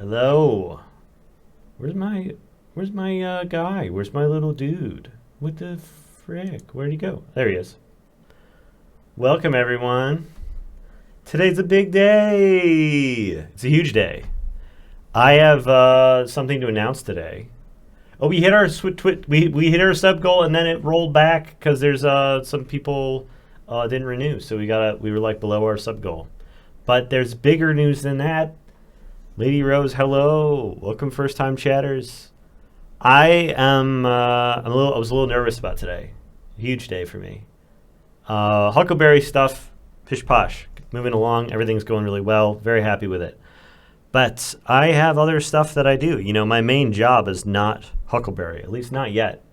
Hello. Where's my guy? Where's my little dude? What the frick? Where'd he go? There he is. Welcome everyone. Today's a big day. It's a huge day. I have something to announce today. Oh, we hit our we hit our sub goal and then it rolled back because there's some people didn't renew, so we were like below our sub goal. But there's bigger news than that. Lady Rose, hello. Welcome, first time chatters. I was a little nervous about today. Huge day for me. Huckleberry stuff, pish posh, moving along. Everything's going really well. Very happy with it. But I have other stuff that I do. You know, my main job is not Huckleberry, at least not yet.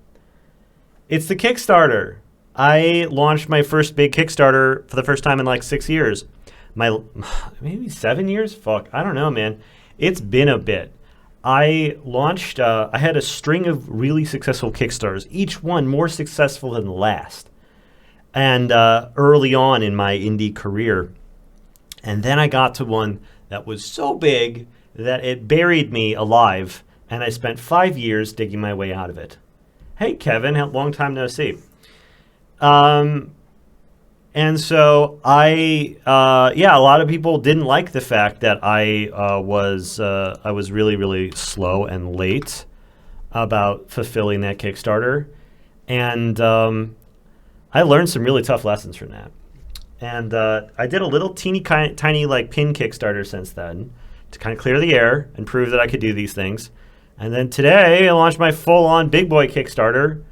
It's the Kickstarter. I launched my first big Kickstarter for the first time in like 6 years. Maybe 7 years? Fuck, I don't know, man. It's been a bit. I launched, I had a string of really successful Kickstarters, each one more successful than the last. And early on in my indie career. And then I got to one that was so big that it buried me alive, and I spent 5 years digging my way out of it. Hey, Kevin, long time no see. And so a lot of people didn't like the fact that I was really, really slow and late about fulfilling that Kickstarter. And I learned some really tough lessons from that. And I did a little tiny like pin Kickstarter since then to kind of clear the air and prove that I could do these things. And then today I launched my full-on big boy Kickstarter,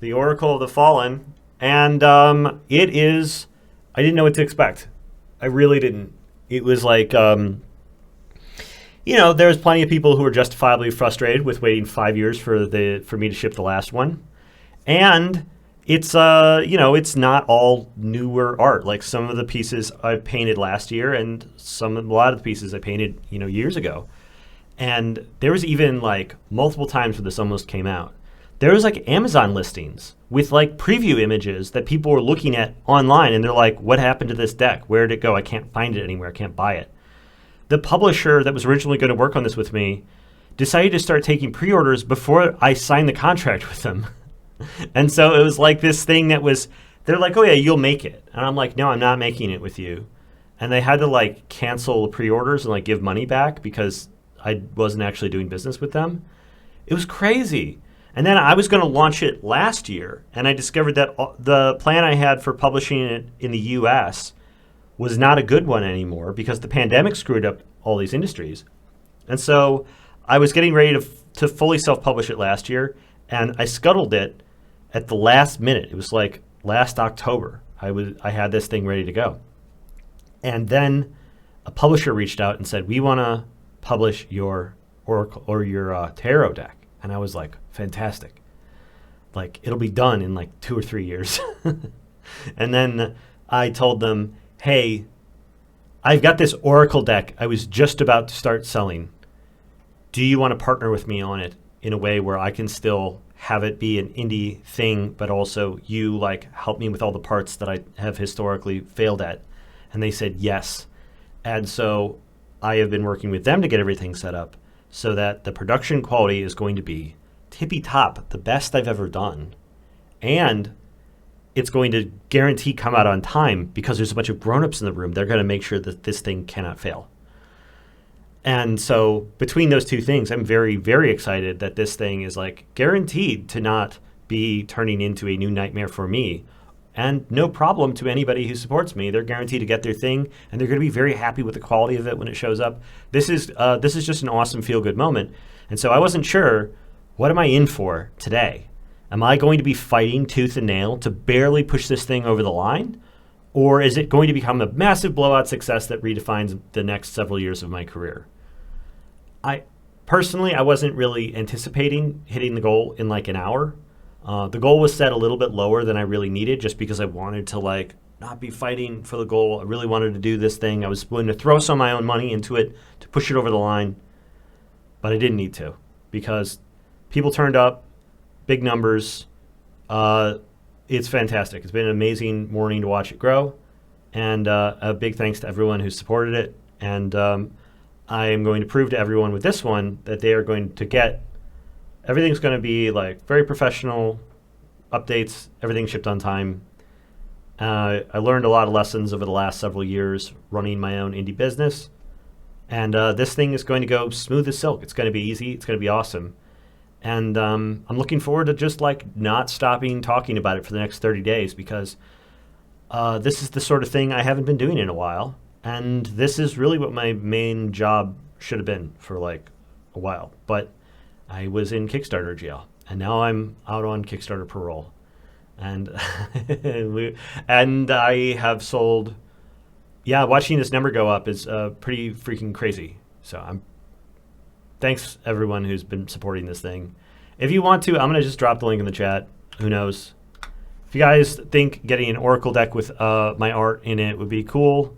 the Oracle of the Fallen. And it is, I didn't know what to expect. I really didn't. It was like, there was plenty of people who were justifiably frustrated with waiting 5 years for me to ship the last one. And it's, it's not all newer art. Like some of the pieces I painted last year and a lot of the pieces I painted, years ago. And there was even like multiple times where this almost came out. There was like Amazon listings with like preview images that people were looking at online, and they're like, what happened to this deck? Where did it go? I can't find it anywhere. I can't buy it. The publisher that was originally going to work on this with me decided to start taking pre-orders before I signed the contract with them. And so it was like this thing they're like, oh yeah, you'll make it. And I'm like, no, I'm not making it with you. And they had to like cancel the pre-orders and like give money back because I wasn't actually doing business with them. It was crazy. And then I was going to launch it last year, and I discovered that the plan I had for publishing it in the U.S. was not a good one anymore because the pandemic screwed up all these industries. And so I was getting ready to fully self-publish it last year, and I scuttled it at the last minute. It was like last October. I had this thing ready to go. And then a publisher reached out and said, we want to publish your Oracle or your tarot deck. And I was like, fantastic. Like, it'll be done in like 2 or 3 years. And then I told them, hey, I've got this Oracle deck I was just about to start selling. Do you want to partner with me on it in a way where I can still have it be an indie thing, but also you like help me with all the parts that I have historically failed at? And they said yes. And so I have been working with them to get everything set up, so that the production quality is going to be tippy top, the best I've ever done. And it's going to guarantee come out on time because there's a bunch of grown-ups in the room. They're going to make sure that this thing cannot fail. And so between those two things, I'm very, very excited that this thing is like guaranteed to not be turning into a new nightmare for me. And no problem to anybody who supports me. They're guaranteed to get their thing, and they're going to be very happy with the quality of it when it shows up. This is just an awesome feel-good moment. And so I wasn't sure, what am I in for today? Am I going to be fighting tooth and nail to barely push this thing over the line? Or is it going to become a massive blowout success that redefines the next several years of my career? I wasn't really anticipating hitting the goal in like an hour. The goal was set a little bit lower than I really needed just because I wanted to like not be fighting for the goal. I really wanted to do this thing. I was willing to throw some of my own money into it to push it over the line, but I didn't need to because people turned up, big numbers. It's fantastic. It's been an amazing morning to watch it grow, and a big thanks to everyone who supported it. And I am going to prove to everyone with this one that they are going to get, everything's going to be like very professional updates, everything shipped on time. I learned a lot of lessons over the last several years running my own indie business. And this thing is going to go smooth as silk. It's going to be easy. It's going to be awesome. And I'm looking forward to just like not stopping talking about it for the next 30 days because this is the sort of thing I haven't been doing in a while. And this is really what my main job should have been for like a while. But I was in Kickstarter jail, and now I'm out on Kickstarter parole. And and I have sold. Yeah, watching this number go up is pretty freaking crazy. So thanks everyone who's been supporting this thing. If you want to, I'm gonna just drop the link in the chat. Who knows? If you guys think getting an Oracle deck with my art in it would be cool,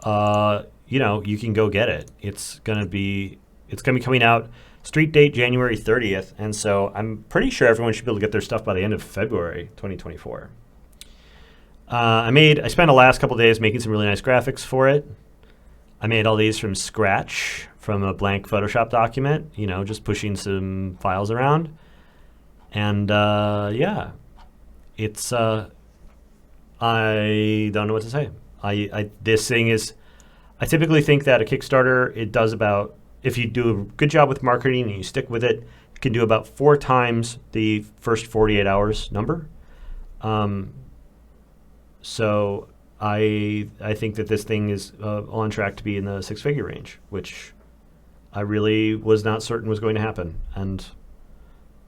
you know, you can go get it. It's gonna be coming out. Street date January 30th, and so I'm pretty sure everyone should be able to get their stuff by the end of February 2024. I spent the last couple of days making some really nice graphics for it. I made all these from scratch from a blank Photoshop document, you know, just pushing some files around. And yeah, it's I don't know what to say. This thing is, I typically think that a Kickstarter, it does about, if you do a good job with marketing and you stick with it, you can do about 4 times the first 48 hours number. So I think that this thing is on track to be in the 6-figure range, which I really was not certain was going to happen. And,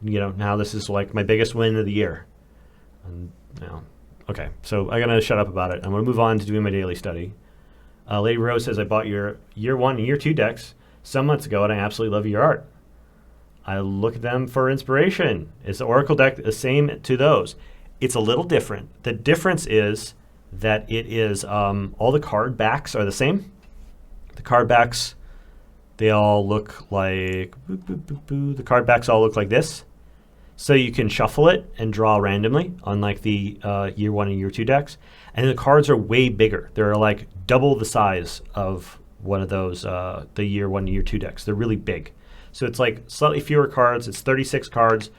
you know, now this is like my biggest win of the year. And, you know, okay, so I'm going to shut up about it. I'm going to move on to doing my daily study. Lady Rose says, I bought your year 1 and year 2 decks some months ago, and I absolutely love your art. I look at them for inspiration. Is the Oracle deck the same to those? It's a little different. The difference is that it is all the card backs are the same. The card backs, they all look like the card backs all look like this. So you can shuffle it and draw randomly, unlike the year 1 and year 2 decks. And the cards are way bigger. They're like double the size of one of those, the year 1 and year 2 decks. They're really big. So it's like slightly fewer cards. It's 36 cards,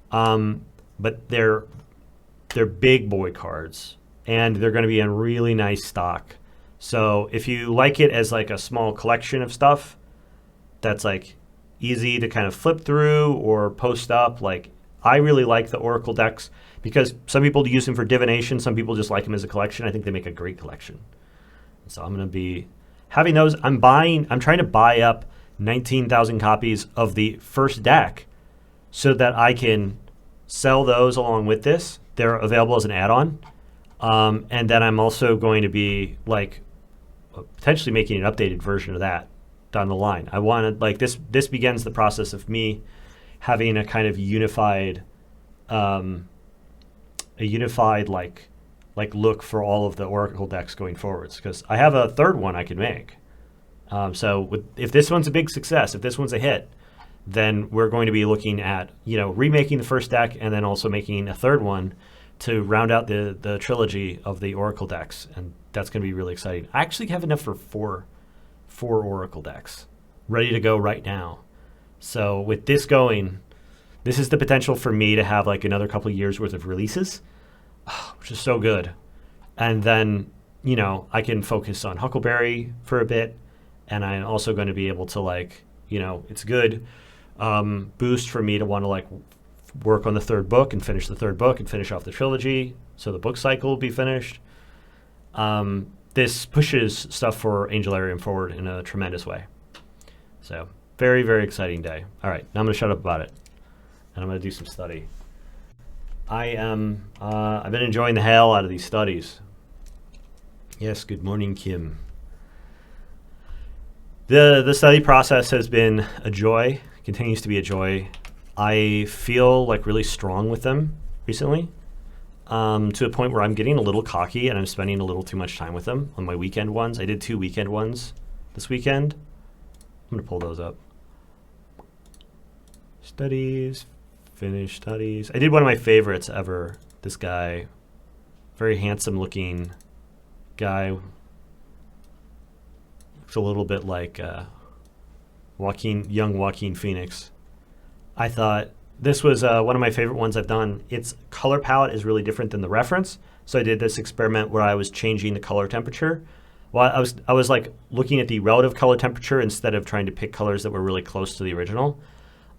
but they're big boy cards, and they're going to be in really nice stock. So if you like it as like a small collection of stuff that's like easy to kind of flip through or post up, like I really like the Oracle decks because some people use them for divination. Some people just like them as a collection. I think they make a great collection. So I'm going to be having those. I'm trying to buy up 19,000 copies of the first deck so that I can sell those along with this. They're available as an add-on. And then I'm also going to be like potentially making an updated version of that down the line. I want to like this begins the process of me having a kind of unified like look for all of the Oracle decks going forwards, because I have a third one I could make. So if this one's a big success, if this one's a hit, then we're going to be looking at, you know, remaking the first deck and then also making a third one to round out the trilogy of the Oracle decks, and that's going to be really exciting. I actually have enough for four Oracle decks ready to go right now. So with this going, this is the potential for me to have like another couple of years worth of releases, which is so good. And then, you know, I can focus on Huckleberry for a bit, and I'm also going to be able to like, you know, it's good boost for me to want to like work on the third book and finish the third book and finish off the trilogy, so the book cycle will be finished. This pushes stuff for Angelarium forward in a tremendous way. So very, very exciting day. All right, now I'm going to shut up about it, and I'm going to do some study. I've been enjoying the hell out of these studies. Yes, good morning, Kim. The study process has been a joy, continues to be a joy. I feel like really strong with them recently, to a point where I'm getting a little cocky and I'm spending a little too much time with them on my weekend ones. I did 2 weekend ones this weekend. I'm going to pull those up. Studies, finish studies. I did one of my favorites ever. This guy, very handsome looking guy. Looks a little bit like young Joaquin Phoenix. I thought this was one of my favorite ones I've done. Its color palette is really different than the reference. So I did this experiment where I was changing the color temperature. Well, I was like looking at the relative color temperature instead of trying to pick colors that were really close to the original.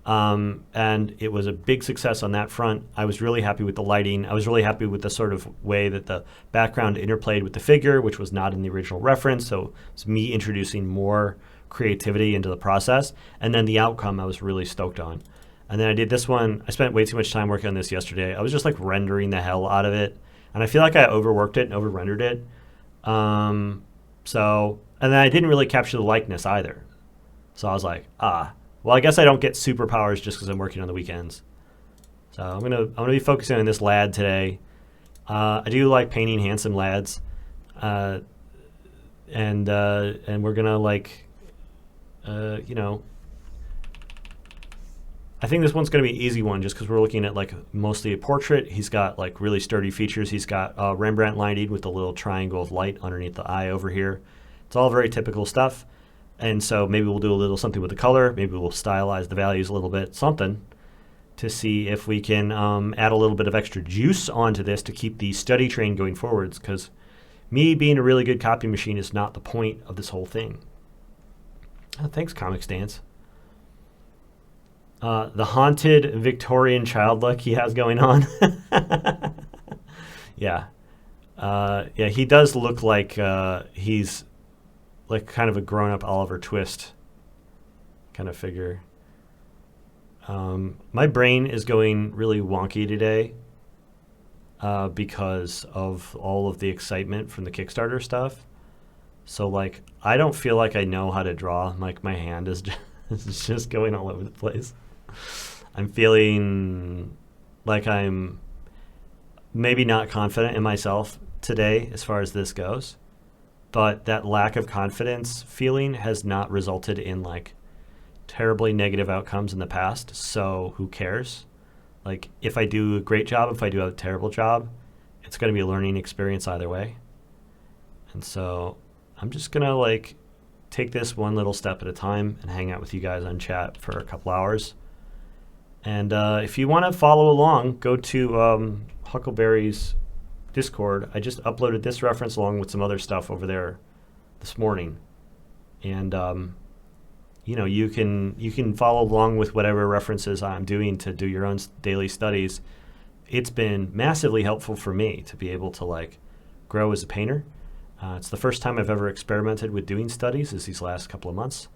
And it was a big success on that front. I was really happy with the lighting. I was really happy with the sort of way that the background interplayed with the figure, which was not in the original reference. So it's me introducing more creativity into the process. And then the outcome I was really stoked on. And then I did this one. I spent way too much time working on this yesterday. I was just like rendering the hell out of it. And I feel like I overworked it and over-rendered it. And then I didn't really capture the likeness either. So I was like, well, I guess I don't get superpowers just because I'm working on the weekends. So I'm gonna be focusing on this lad today. I do like painting handsome lads, and we're gonna I think this one's gonna be an easy one just because we're looking at like mostly a portrait. He's got like really sturdy features. He's got Rembrandt lighting with a little triangle of light underneath the eye over here. It's all very typical stuff. And so maybe we'll do a little something with the color. Maybe we'll stylize the values a little bit, something, to see if we can add a little bit of extra juice onto this to keep the study train going forwards, because me being a really good copy machine is not the point of this whole thing. Thanks, Comic Stance. The haunted Victorian child look he has going on. Yeah. He does look like he's like kind of a grown-up Oliver Twist kind of figure. My brain is going really wonky today because of all of the excitement from the Kickstarter stuff. So like, I don't feel like I know how to draw. Like my hand is just going all over the place. I'm feeling like I'm maybe not confident in myself today as far as this goes. But that lack of confidence feeling has not resulted in like terribly negative outcomes in the past. So who cares? Like if I do a great job, if I do a terrible job, it's going to be a learning experience either way. And so I'm just going to like take this one little step at a time and hang out with you guys on chat for a couple hours. And if you want to follow along, go to Huckleberry's Discord. I just uploaded this reference along with some other stuff over there this morning, and you can follow along with whatever references I'm doing to do your own daily studies. It's been massively helpful for me to be able to like grow as a painter. It's the first time I've ever experimented with doing studies is these last couple of months,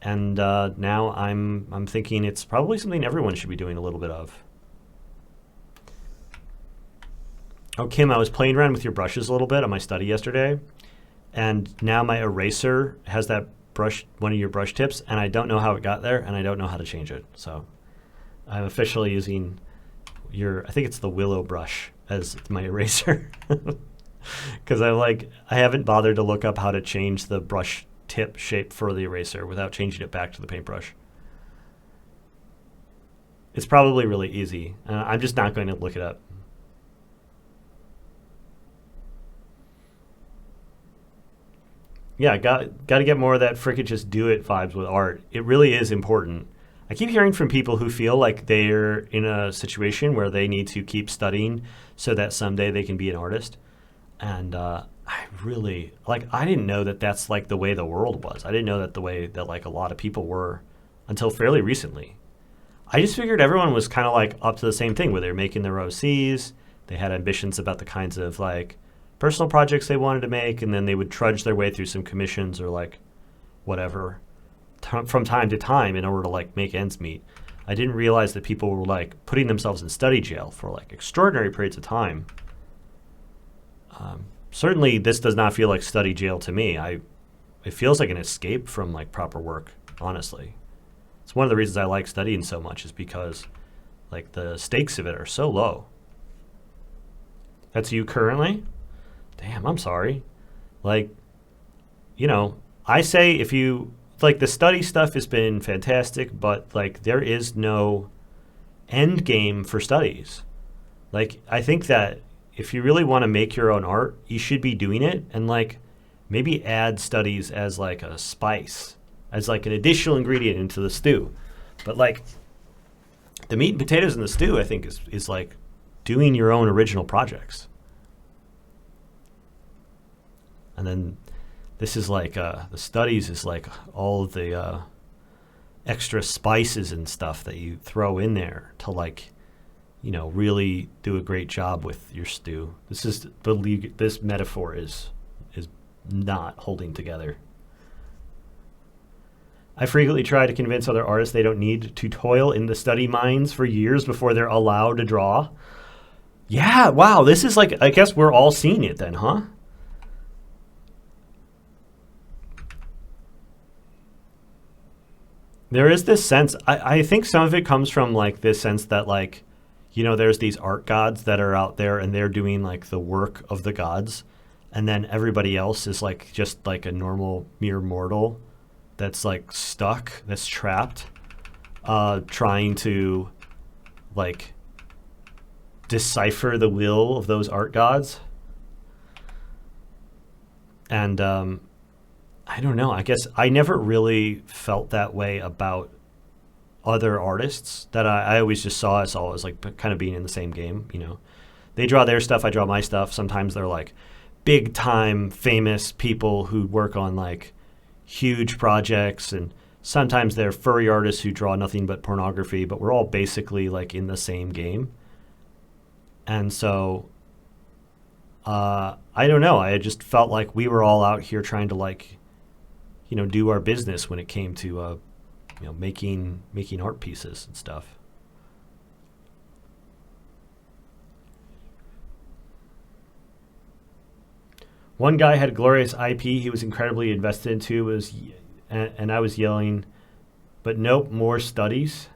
and now I'm thinking it's probably something everyone should be doing a little bit of. Oh, Kim, I was playing around with your brushes a little bit on my study yesterday, and now my eraser has that brush, one of your brush tips, and I don't know how it got there, and I don't know how to change it. So I'm officially using I think it's the Willow brush as my eraser, because I haven't bothered to look up how to change the brush tip shape for the eraser without changing it back to the paintbrush. It's probably really easy. I'm just not going to look it up. Yeah, got to get more of that frickin' just do it vibes with art. It really is important. I keep hearing from people who feel like they're in a situation where they need to keep studying so that someday they can be an artist. And I didn't know that that's like the way the world was. I didn't know that the way that like a lot of people were until fairly recently. I just figured everyone was kind of like up to the same thing where they're making their OCs. They had ambitions about the kinds of like personal projects they wanted to make, and then they would trudge their way through some commissions or like whatever from time to time in order to like make ends meet. I didn't realize that people were like putting themselves in study jail for like extraordinary periods of time. Certainly this does not feel like study jail to me. It feels like an escape from like proper work, honestly. It's one of the reasons I like studying so much is because like the stakes of it are so low. That's you currently? Damn, I'm sorry. Like, I say if you, like the study stuff has been fantastic, but like there is no end game for studies. Like, I think that if you really want to make your own art, you should be doing it and like maybe add studies as like a spice, as like an additional ingredient into the stew. But like the meat and potatoes in the stew, I think is like doing your own original projects. And then this is like the studies is like all of the extra spices and stuff that you throw in there to like, really do a great job with your stew. This metaphor is not holding together. I frequently try to convince other artists they don't need to toil in the study mines for years before they're allowed to draw. Yeah, wow, this is like, I guess we're all seeing it then, huh? There is this sense, I think some of it comes from like this sense that like, there's these art gods that are out there and they're doing like the work of the gods. And then everybody else is like just like a normal mere mortal that's like stuck, that's trapped, trying to like decipher the will of those art gods. And I don't know. I guess I never really felt that way about other artists that I always just saw us all as like kind of being in the same game. They draw their stuff, I draw my stuff. Sometimes they're like big time famous people who work on like huge projects, and sometimes they're furry artists who draw nothing but pornography, but we're all basically like in the same game. And so I don't know. I just felt like we were all out here trying to like, do our business when it came to, making art pieces and stuff. One guy had glorious IP he was incredibly invested into, and I was yelling, but nope, more studies.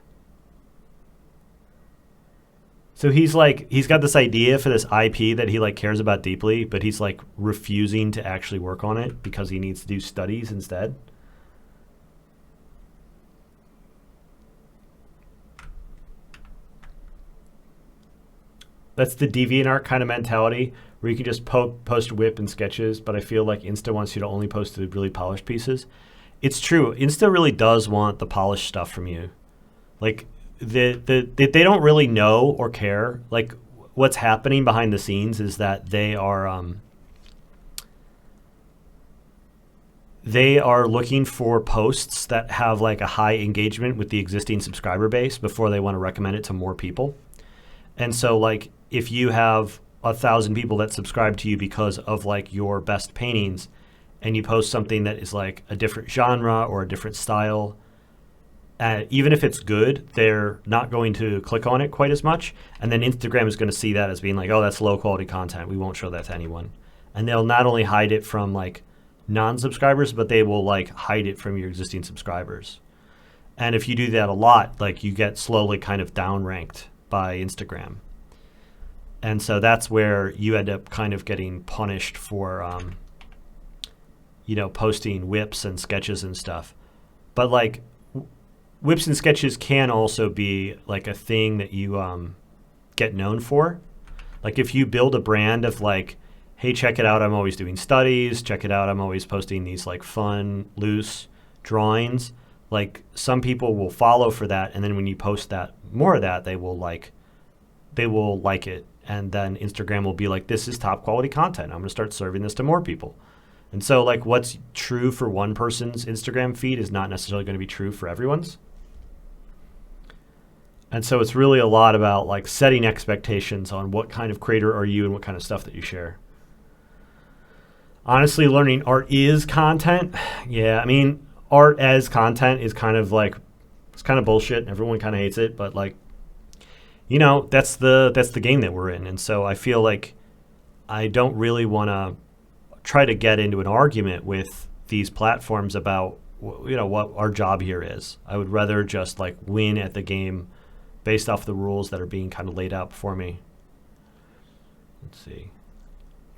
So he's got this idea for this IP that he like cares about deeply, but he's like refusing to actually work on it because he needs to do studies instead. That's the DeviantArt kind of mentality where you can just post whip and sketches, but I feel like Insta wants you to only post the really polished pieces. It's true. Insta really does want the polished stuff from you. Like they don't really know or care. Like what's happening behind the scenes is that they are looking for posts that have like a high engagement with the existing subscriber base before they want to recommend it to more people. And so like if you have 1,000 people that subscribe to you because of like your best paintings, and you post something that is like a different genre or a different style, even if it's good, they're not going to click on it quite as much. And then Instagram is going to see that as being like, oh, that's low quality content. We won't show that to anyone. And they'll not only hide it from like non-subscribers, but they will like hide it from your existing subscribers. And if you do that a lot, like you get slowly kind of downranked by Instagram. And so that's where you end up kind of getting punished for, posting whips and sketches and stuff. But like whips and sketches can also be like a thing that you get known for. Like if you build a brand of like, hey, check it out, I'm always doing studies. Check it out, I'm always posting these like fun, loose drawings. Like some people will follow for that, and then when you post that more of that, they will like it. And then Instagram will be like, this is top quality content. I'm going to start serving this to more people. And so like what's true for one person's Instagram feed is not necessarily going to be true for everyone's. And so it's really a lot about like setting expectations on what kind of creator are you and what kind of stuff that you share. Honestly, learning art is content. Yeah, I mean, art as content is kind of like, it's kind of bullshit. Everyone kind of hates it, but like, that's the game that we're in. And so I feel like I don't really want to try to get into an argument with these platforms about, what our job here is. I would rather just like win at the game based off the rules that are being kind of laid out before me. Let's see.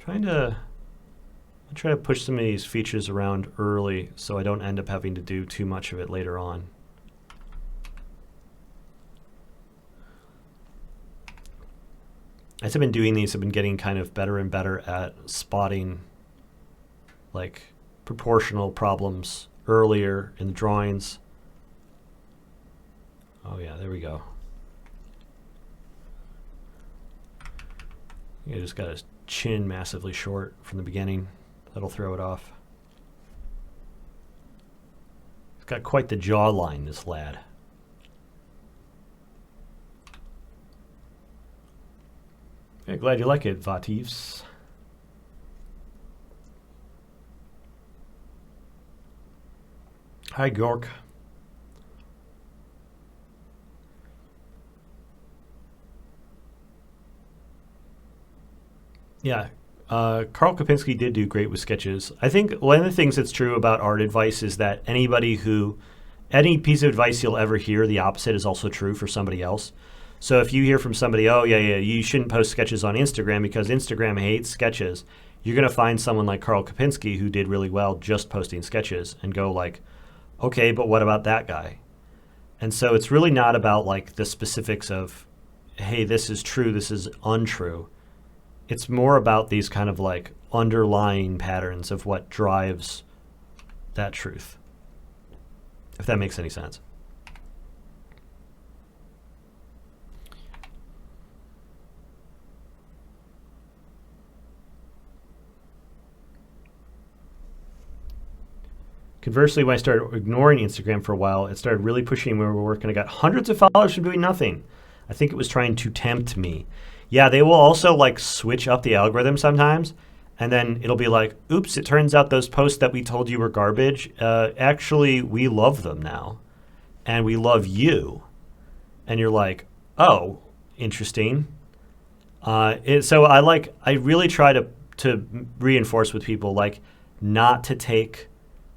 I try to push some of these features around early so I don't end up having to do too much of it later on. As I've been doing these, I've been getting kind of better and better at spotting like proportional problems earlier in the drawings. Oh yeah, there we go. You just got his chin massively short from the beginning. That'll throw it off. He's got quite the jawline, this lad. Yeah, glad you like it, Vatifs. Hi, Gork. Yeah, Carl Kopinski did do great with sketches. I think one of the things that's true about art advice is that any piece of advice you'll ever hear, the opposite is also true for somebody else. So if you hear from somebody, oh, yeah, you shouldn't post sketches on Instagram because Instagram hates sketches, you're going to find someone like Carl Kopinski who did really well just posting sketches and go like, okay, but what about that guy? And so it's really not about like the specifics of, hey, this is true, this is untrue. It's more about these kind of like underlying patterns of what drives that truth, if that makes any sense. Conversely, when I started ignoring Instagram for a while, it started really pushing where we're working. I got hundreds of followers from doing nothing. I think it was trying to tempt me. Yeah, they will also like switch up the algorithm sometimes, and then it'll be like, oops, it turns out those posts that we told you were garbage, actually, we love them now, and we love you. And you're like, oh, interesting. So I really try to reinforce with people like not to take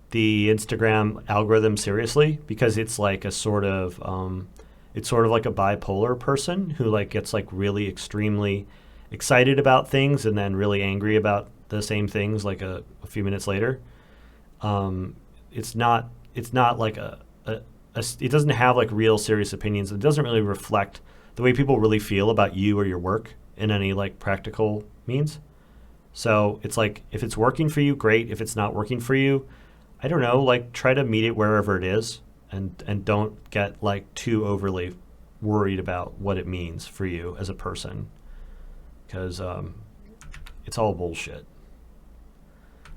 the Instagram algorithm seriously, because it's like a sort of it's sort of like a bipolar person who like gets like really extremely excited about things and then really angry about the same things like a few minutes later. It's not like it doesn't have like real serious opinions. It doesn't really reflect the way people really feel about you or your work in any like practical means. So it's like, if it's working for you, great. If it's not working for you, I don't know, like try to meet it wherever it is. And don't get like too overly worried about what it means for you as a person, because it's all bullshit.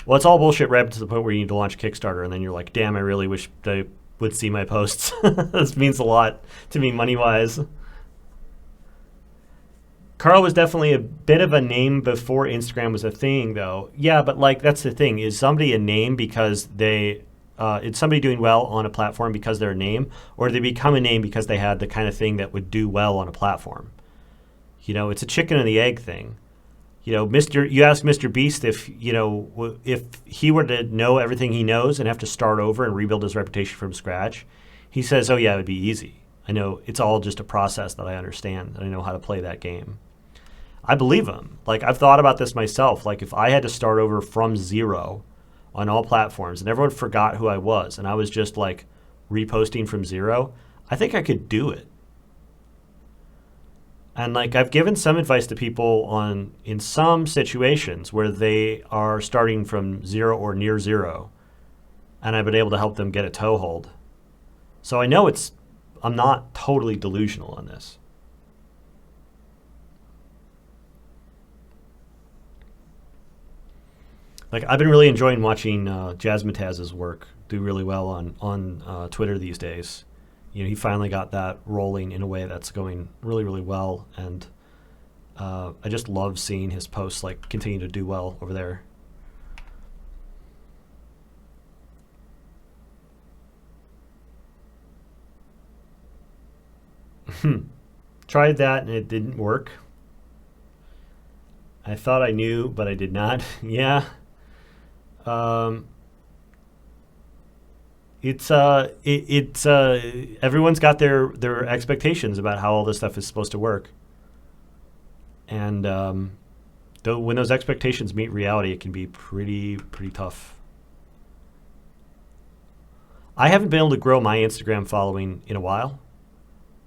Well, it's all bullshit right up to the point where you need to launch Kickstarter, and then you're like, damn, I really wish they would see my posts. This means a lot to me money-wise. Carl was definitely a bit of a name before Instagram was a thing, though. Yeah, but like that's the thing. Is somebody a name because it's somebody doing well on a platform because they're a name, or do they become a name because they had the kind of thing that would do well on a platform? You know, it's a chicken and the egg thing. You know, you ask Mr. Beast if he were to know everything he knows and have to start over and rebuild his reputation from scratch, he says, oh yeah, it would be easy. I know it's all just a process that I understand, that I know how to play that game. I believe him. Like, I've thought about this myself. Like, if I had to start over from zero on all platforms and everyone forgot who I was and I was just like reposting from zero, I think I could do it. And like, I've given some advice to people in some situations where they are starting from zero or near zero, and I've been able to help them get a toehold. So I know I'm not totally delusional on this. Like, I've been really enjoying watching Jazzmataz's work do really well on Twitter these days. You know, he finally got that rolling in a way that's going really, really well, and I just love seeing his posts like continue to do well over there. Tried that and it didn't work. I thought I knew, but I did not. Yeah. It's everyone's got their expectations about how all this stuff is supposed to work, and when those expectations meet reality, it can be pretty tough. I haven't been able to grow my Instagram following in a while.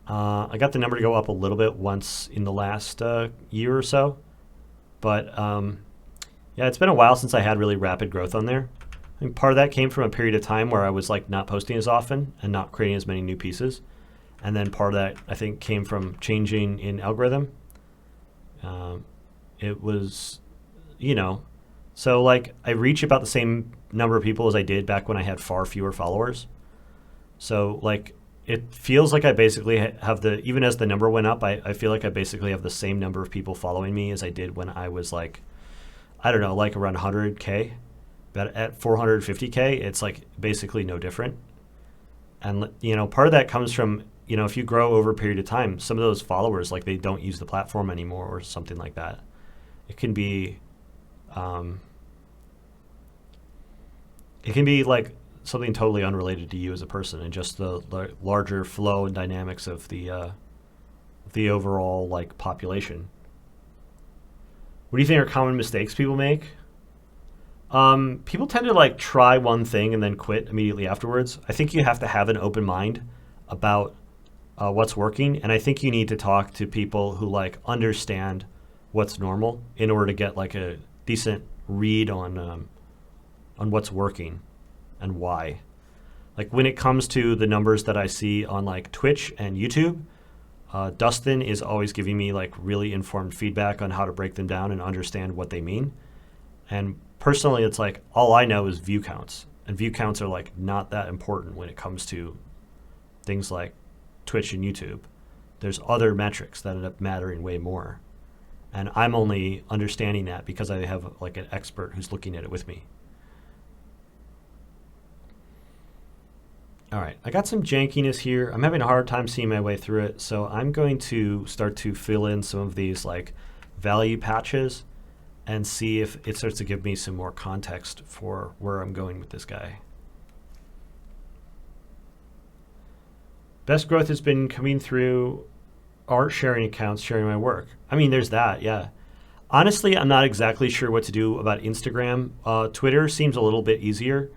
I got the number to go up a little bit once in the last year or so, but yeah, it's been a while since I had really rapid growth on there. I think part of that came from a period of time where I was like not posting as often and not creating as many new pieces. And then part of that, I think, came from changing in algorithm. It was, so like I reach about the same number of people as I did back when I had far fewer followers. So like it feels like I basically have even as the number went up, I feel like I basically have the same number of people following me as I did when I was like, I don't know, like around 100K. But at 450K, it's like basically no different. And, part of that comes from, if you grow over a period of time, some of those followers, like they don't use the platform anymore or something like that. It can be like something totally unrelated to you as a person and just the larger flow and dynamics of the overall like population. What do you think are common mistakes people make? People tend to like try one thing and then quit immediately afterwards. I think you have to have an open mind about what's working, and I think you need to talk to people who like understand what's normal in order to get like a decent read on what's working and why. Like when it comes to the numbers that I see on like Twitch and YouTube, Dustin is always giving me like really informed feedback on how to break them down and understand what they mean. And personally, it's like all I know is view counts, and view counts are like not that important when it comes to things like Twitch and YouTube. There's other metrics that end up mattering way more, and I'm only understanding that because I have like an expert who's looking at it with me. All right, I got some jankiness here. I'm having a hard time seeing my way through it, so I'm going to start to fill in some of these like value patches and see if it starts to give me some more context for where I'm going with this guy. Best growth has been coming through art sharing accounts, sharing my work. I mean, there's that, yeah. Honestly, I'm not exactly sure what to do about Instagram. Twitter seems a little bit easier.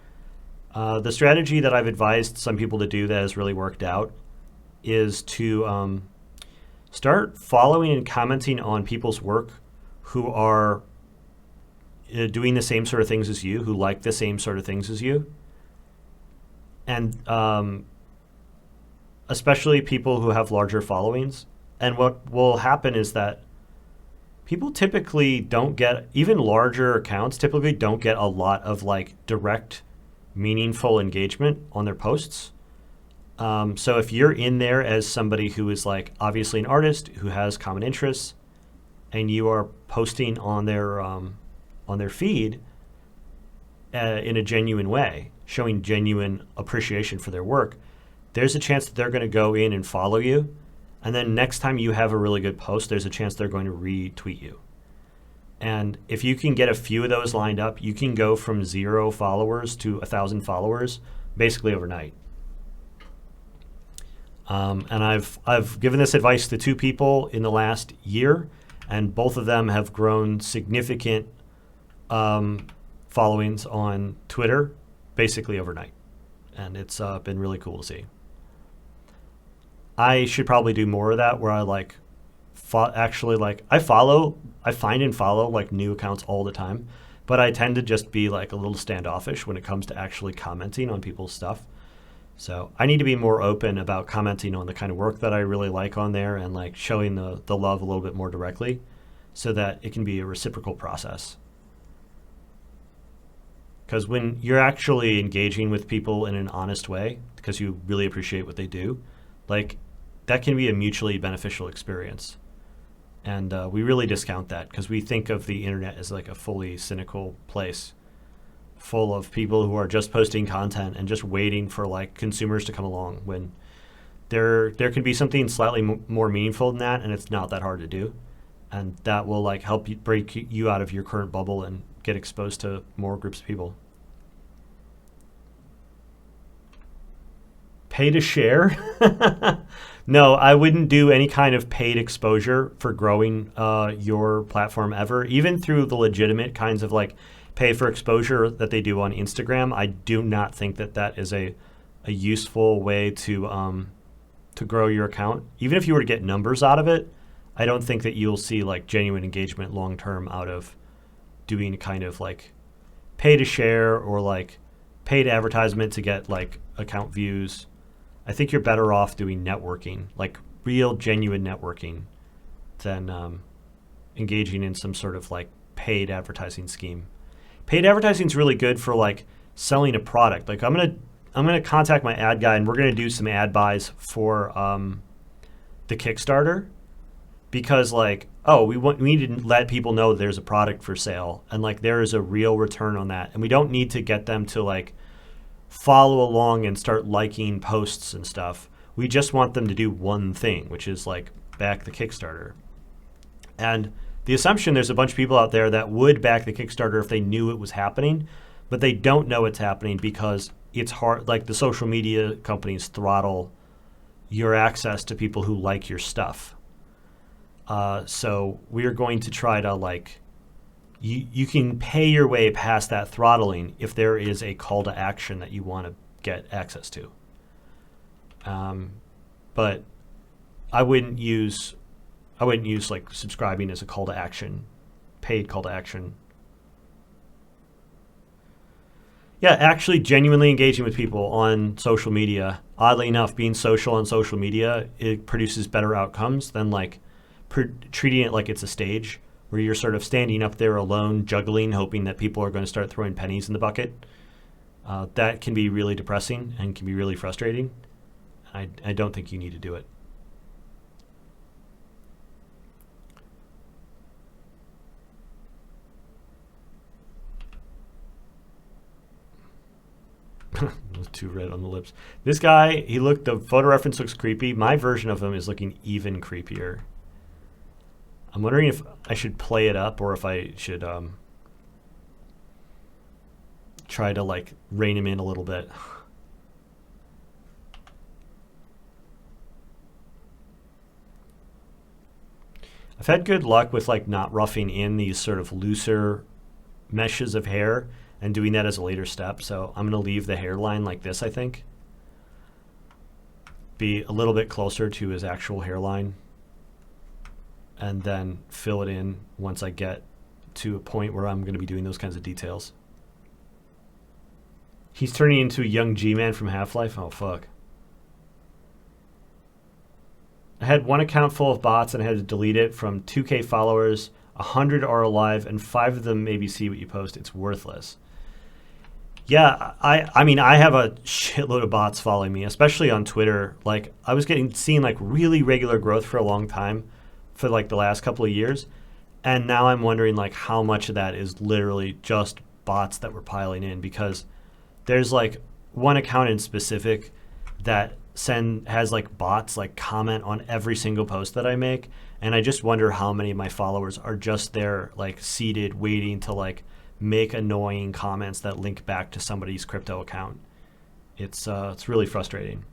The strategy that I've advised some people to do that has really worked out is to start following and commenting on people's work who are doing the same sort of things as you, who like the same sort of things as you. And especially people who have larger followings. And what will happen is that people typically don't get, even larger accounts typically don't get a lot of like direct, meaningful engagement on their posts. So if you're in there as somebody who is like obviously an artist who has common interests, and you are posting on their feed in a genuine way, showing genuine appreciation for their work, there's a chance that they're going to go in and follow you. And then next time you have a really good post, there's a chance they're going to retweet you. And if you can get a few of those lined up, you can go from 0 followers to 1,000 followers basically overnight. And I've given this advice to 2 people in the last year, and both of them have grown significant followings on Twitter basically overnight. And it's been really cool to see. I should probably do more of that where I like I find and follow like new accounts all the time, but I tend to just be like a little standoffish when it comes to actually commenting on people's stuff. So I need to be more open about commenting on the kind of work that I really like on there and like showing the love a little bit more directly so that it can be a reciprocal process. Because when you're actually engaging with people in an honest way, because you really appreciate what they do, like that can be a mutually beneficial experience. And we really discount that because we think of the internet as like a fully cynical place full of people who are just posting content and just waiting for like consumers to come along, when there could be something slightly more meaningful than that, and it's not that hard to do. And that will like help you break you out of your current bubble and get exposed to more groups of people. Pay to share? No, I wouldn't do any kind of paid exposure for growing your platform ever, even through the legitimate kinds of like pay for exposure that they do on Instagram. I do not think that that is a useful way to grow your account. Even if you were to get numbers out of it, I don't think that you'll see like genuine engagement long term out of doing kind of like pay to share or like paid advertisement to get like account views. I think you're better off doing networking, like real genuine networking, than engaging in some sort of like paid advertising scheme. Paid advertising is really good for like selling a product. Like I'm gonna contact my ad guy and we're gonna do some ad buys for the Kickstarter, because like, oh, we need to let people know there's a product for sale and like there is a real return on that, and we don't need to get them to like follow along and start liking posts and stuff. We just want them to do one thing, which is like back the Kickstarter. And the assumption, there's a bunch of people out there that would back the Kickstarter if they knew it was happening, but they don't know it's happening because it's hard. Like the social media companies throttle your access to people who like your stuff. So we're going to try to like, you can pay your way past that throttling if there is a call to action that you want to get access to. But I wouldn't use like subscribing as a call to action, paid call to action. Yeah, actually genuinely engaging with people on social media. Oddly enough, being social on social media, it produces better outcomes than like treating it like it's a stage where you're sort of standing up there alone, juggling, hoping that people are going to start throwing pennies in the bucket. That can be really depressing and can be really frustrating. I don't think you need to do it. Too red on the lips. This guy, the photo reference looks creepy. My version of him is looking even creepier. I'm wondering if I should play it up or if I should try to like rein him in a little bit. I've had good luck with like not roughing in these sort of looser meshes of hair and doing that as a later step. So I'm going to leave the hairline like this, I think. Be a little bit closer to his actual hairline. And then fill it in once I get to a point where I'm going to be doing those kinds of details. He's turning into a young G-Man from Half-Life? Oh, fuck. I had one account full of bots and I had to delete it from 2K followers. 100 are alive and 5 of them maybe see what you post. It's worthless. Yeah, I mean, I have a shitload of bots following me, especially on Twitter. Like, I was seeing like really regular growth for a long time, for like the last couple of years, and now I'm wondering like how much of that is literally just bots that were piling in, because there's like one account in specific that has like bots like comment on every single post that I make, and I just wonder how many of my followers are just there like seated waiting to like make annoying comments that link back to somebody's crypto account. It's really frustrating.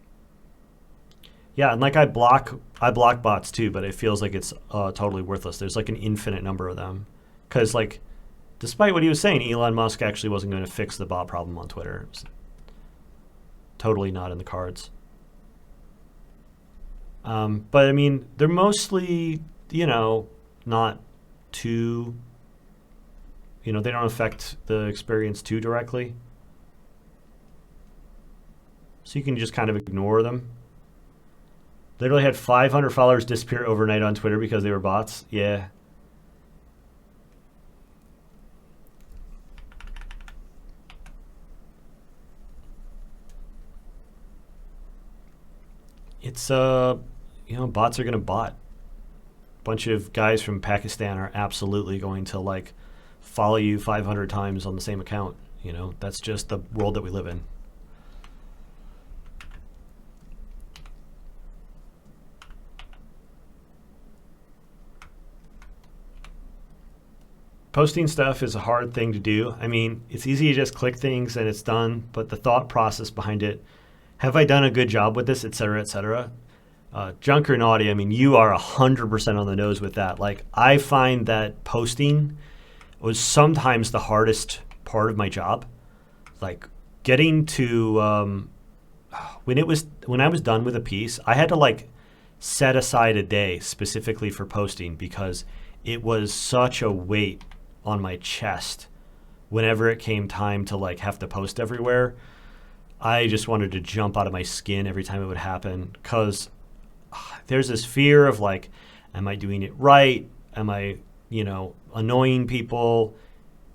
Yeah, and like I block bots too, but it feels like it's totally worthless. There's like an infinite number of them, because like despite what he was saying, Elon Musk actually wasn't going to fix the bot problem on Twitter. It was totally not in the cards. But I mean, they're mostly, not too, they don't affect the experience too directly. So you can just kind of ignore them. Literally had 500 followers disappear overnight on Twitter because they were bots. Yeah. It's, bots are going to bot. A bunch of guys from Pakistan are absolutely going to, like, follow you 500 times on the same account. That's just the world that we live in. Posting stuff is a hard thing to do. I mean, it's easy to just click things and it's done, but the thought process behind it, have I done a good job with this, et cetera, et cetera? Junker Naughty, I mean, you are 100% on the nose with that. Like, I find that posting was sometimes the hardest part of my job. Like, getting to, when I was done with a piece, I had to, like, set aside a day specifically for posting because it was such a weight on my chest whenever it came time to like have to post everywhere, I just wanted to jump out of my skin every time it would happen, because there's this fear of like, am I doing it right? Am I, annoying people?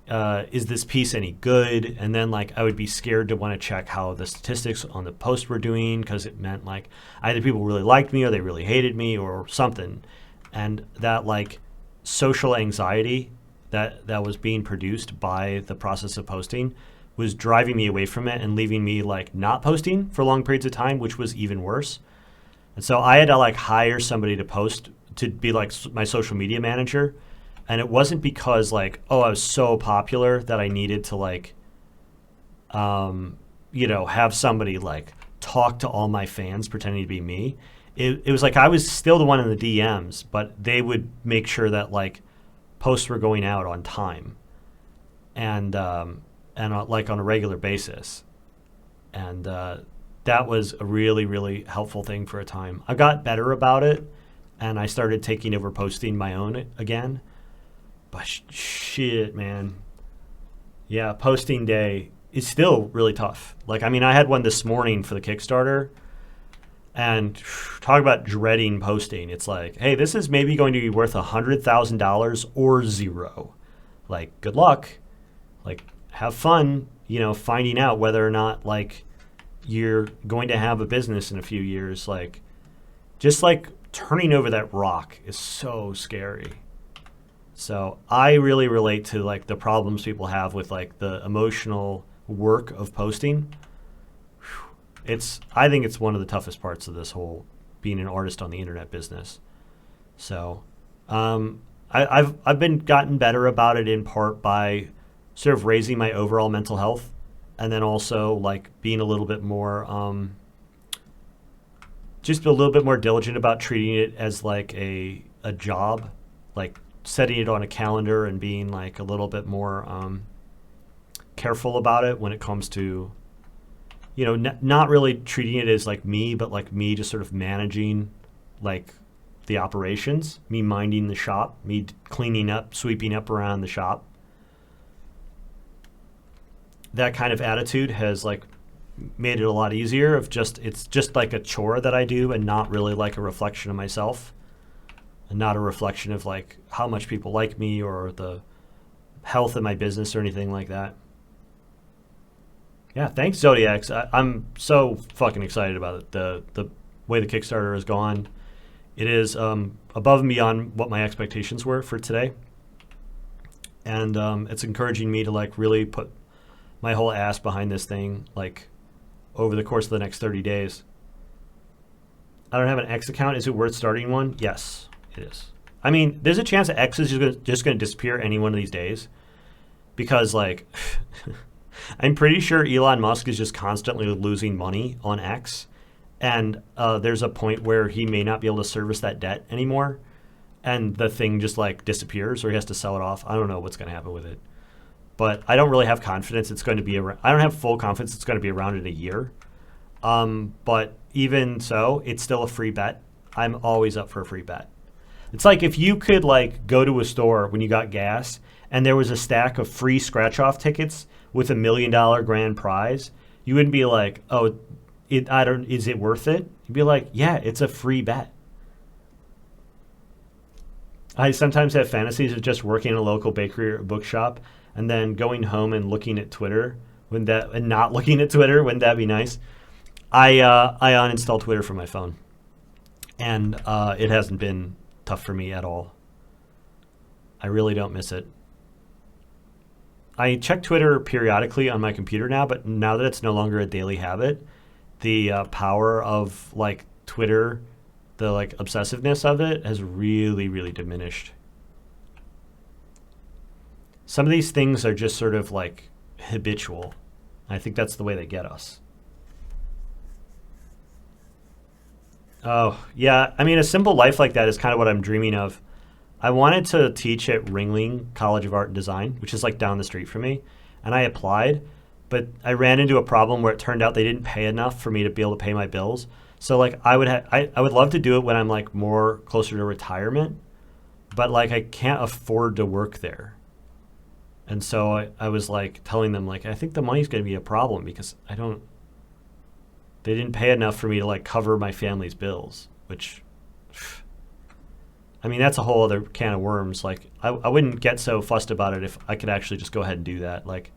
Is this piece any good? And then like I would be scared to want to check how the statistics on the post were doing, because it meant like either people really liked me or they really hated me or something. And that like social anxiety that was being produced by the process of posting was driving me away from it and leaving me like not posting for long periods of time, which was even worse. And so I had to like hire somebody to post, to be like my social media manager. And it wasn't because like, oh, I was so popular that I needed to like, have somebody like talk to all my fans pretending to be me. It was like I was still the one in the DMs, but they would make sure that like posts were going out on time and like on a regular basis. And that was a really, really helpful thing for a time. I got better about it, and I started taking over posting my own again. But shit, man. Yeah, posting day is still really tough. Like, I mean, I had one this morning for the Kickstarter, and talk about dreading posting. It's like, hey, this is maybe going to be worth $100,000 or zero. Like, good luck. Like, have fun, finding out whether or not, like, you're going to have a business in a few years. Like, just, like, turning over that rock is so scary. So I really relate to like the problems people have with like the emotional work of posting. I think it's one of the toughest parts of this whole being an artist on the internet business. So I've been gotten better about it in part by sort of raising my overall mental health, and then also like being a little bit more just a little bit more diligent about treating it as like a job, like setting it on a calendar and being like a little bit more careful about it when it comes to, not really treating it as like me, but like me just sort of managing like the operations, me minding the shop, me cleaning up, sweeping up around the shop. That kind of attitude has like made it a lot easier of it's just like a chore that I do and not really like a reflection of myself. And not a reflection of like how much people like me or the health of my business or anything like that. Yeah, thanks Zodiacs. I'm so fucking excited about it. The way the Kickstarter has gone, it is above and beyond what my expectations were for today, and it's encouraging me to like really put my whole ass behind this thing like over the course of the next 30 days. I don't have an X account. Is it worth starting one? Yes. It is. I mean, there's a chance that X is just going to disappear any one of these days, because like I'm pretty sure Elon Musk is just constantly losing money on X, and there's a point where he may not be able to service that debt anymore, and the thing just like disappears, or he has to sell it off. I don't know what's going to happen with it, but I don't really have confidence it's going to be around. I don't have full confidence it's going to be around in a year. But even so, it's still a free bet. I'm always up for a free bet. It's like if you could like go to a store when you got gas and there was a stack of free scratch-off tickets with $1 million grand prize, you wouldn't be like, oh, is it worth it? You'd be like, yeah, it's a free bet. I sometimes have fantasies of just working in a local bakery or bookshop and then going home and looking at Twitter. And not looking at Twitter? Wouldn't that be nice? I uninstalled Twitter from my phone, and it hasn't been tough for me at all. I really don't miss it. I check Twitter periodically on my computer now, but now that it's no longer a daily habit, the power of like Twitter, the like obsessiveness of it has really, really diminished. Some of these things are just sort of like habitual. I think that's the way they get us. Oh, yeah. I mean, a simple life like that is kind of what I'm dreaming of. I wanted to teach at Ringling College of Art and Design, which is like down the street from me. And I applied, but I ran into a problem where it turned out they didn't pay enough for me to be able to pay my bills. So like I would love to do it when I'm like more closer to retirement, but like I can't afford to work there. And so I was like telling them like, I think the money's going to be a problem because they didn't pay enough for me to like cover my family's bills, which, I mean, that's a whole other can of worms. Like I wouldn't get so fussed about it if I could actually just go ahead and do that. Like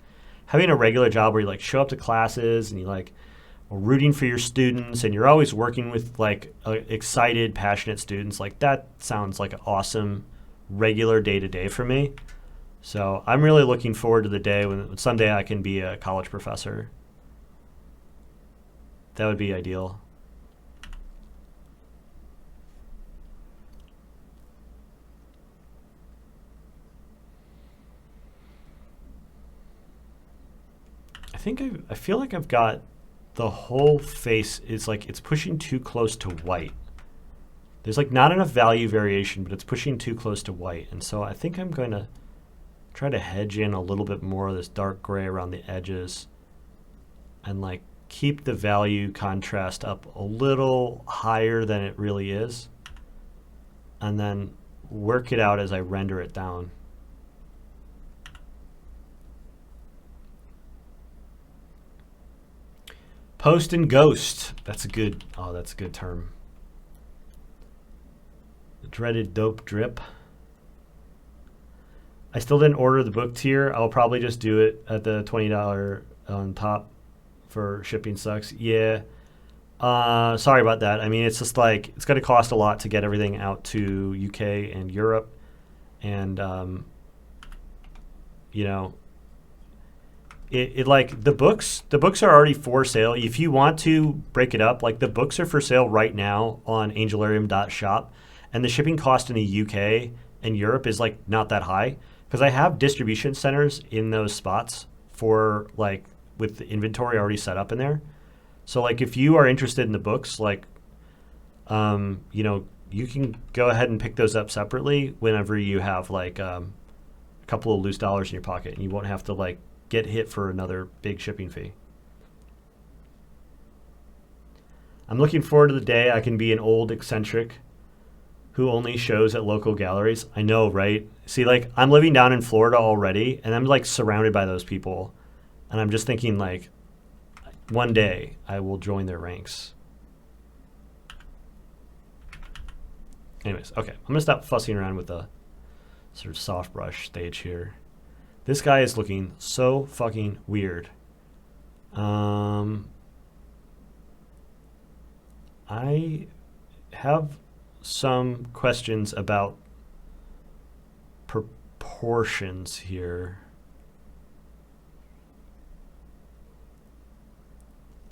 having a regular job where you like show up to classes and you like are rooting for your students and you're always working with like excited, passionate students, like that sounds like an awesome regular day to day for me. So I'm really looking forward to the day when someday I can be a college professor. That would be ideal. I feel like I've got the whole face is like it's pushing too close to white. There's like not enough value variation, but it's pushing too close to white. And so I think I'm going to try to hedge in a little bit more of this dark gray around the edges and like keep the value contrast up a little higher than it really is, and then work it out as I render it down. Post and ghost. That's a good term. The dreaded dope drip. I still didn't order the book tier. I'll probably just do it at the $20 on top for shipping sucks. Yeah. Sorry about that. I mean, it's just like, it's going to cost a lot to get everything out to UK and Europe. And, you know, it like the books are already for sale. If you want to break it up, like the books are for sale right now on angelarium.shop, and the shipping cost in the UK and Europe is like not that high because I have distribution centers in those spots for like with the inventory already set up in there. So like if you are interested in the books, like you know, you can go ahead and pick those up separately whenever you have like a couple of loose dollars in your pocket, and you won't have to like get hit for another big shipping fee. I'm looking forward to the day I can be an old eccentric who only shows at local galleries. I know, right? See, like I'm living down in Florida already, and I'm like surrounded by those people. And I'm just thinking like one day I will join their ranks. Anyways, okay. I'm gonna stop fussing around with the sort of soft brush stage here. This guy is looking so fucking weird. I have some questions about proportions here.